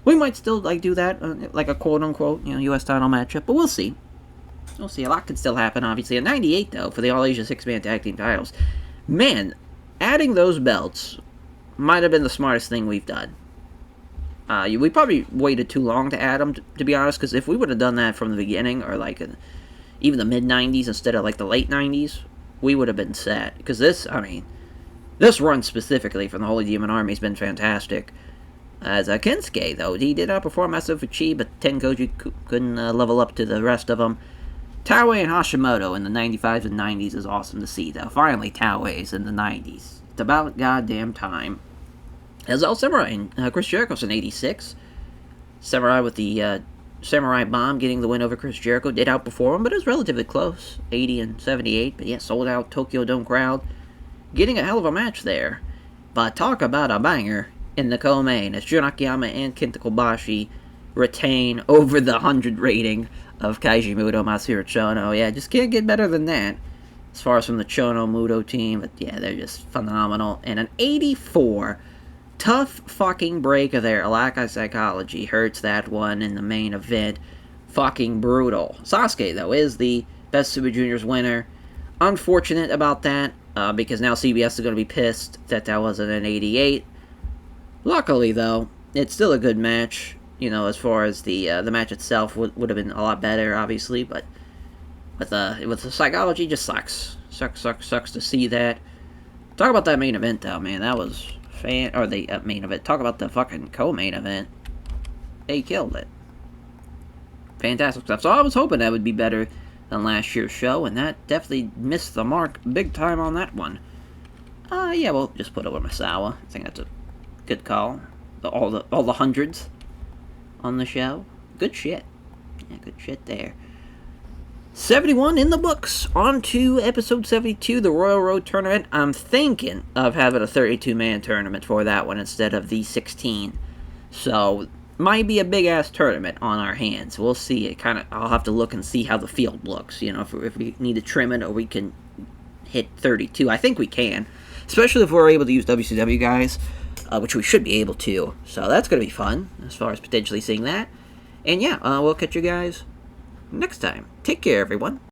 We might still, like, do that, like a quote-unquote, U.S. title matchup, but we'll see. We'll see. A lot can still happen, obviously. In 98, though, for the All-Asia Six-Man Tag Team titles, man, adding those belts might have been the smartest thing we've done. We probably waited too long to add them, to be honest, because if we would have done that from the beginning, or, like, even the mid-90s instead of, like, the late 90s, we would have been set. Because this run specifically from the Holy Demon Army has been fantastic. As Kensuke, though, he did outperform Masafuchi, but Tenkoji couldn't level up to the rest of them. Taue and Hashimoto in the 95s and 90s is awesome to see, though. Finally, Taue's in the 90s. It's about goddamn time. As El Samurai and Chris Jericho's in 86. Samurai with the Samurai Bomb getting the win over Chris Jericho. Did outperform him, but it was relatively close. 80 and 78, but yeah, sold out Tokyo Dome crowd. Getting a hell of a match there. But talk about a banger in the co-main as Jun Akiyama and Kenta Kobashi retain over the 100 rating of Kaiji Muto, Masahiro Chono. Yeah, just can't get better than that as far as from the Chono Muto team. But yeah, they're just phenomenal. And an 84. Tough fucking break of their Alakai Psychology hurts that one in the main event. Fucking brutal. Sasuke, though, is the Best Super Juniors winner. Unfortunate about that, because now CBS is going to be pissed that wasn't an 88. Luckily, though, it's still a good match. As far as the match itself would have been a lot better, obviously, but with the psychology, just sucks. Sucks to see that. Talk about that main event, though, man. That was the main event. Talk about the fucking co-main event. They killed it. Fantastic stuff. So I was hoping that would be better than last year's show, and that definitely missed the mark big time on that one. Yeah, we'll just put over Misawa. I think that's a good call. All the hundreds on the show. Good shit. Yeah, good shit there. 71 in the books. On to episode 72, the Royal Road Tournament. I'm thinking of having a 32-man tournament for that one instead of the 16. So, might be a big-ass tournament on our hands. We'll see. I'll have to look and see how the field looks. If we need to trim it or we can hit 32. I think we can. Especially if we're able to use WCW guys, which we should be able to. So that's going to be fun as far as potentially seeing that. And yeah, we'll catch you guys next time. Take care, everyone.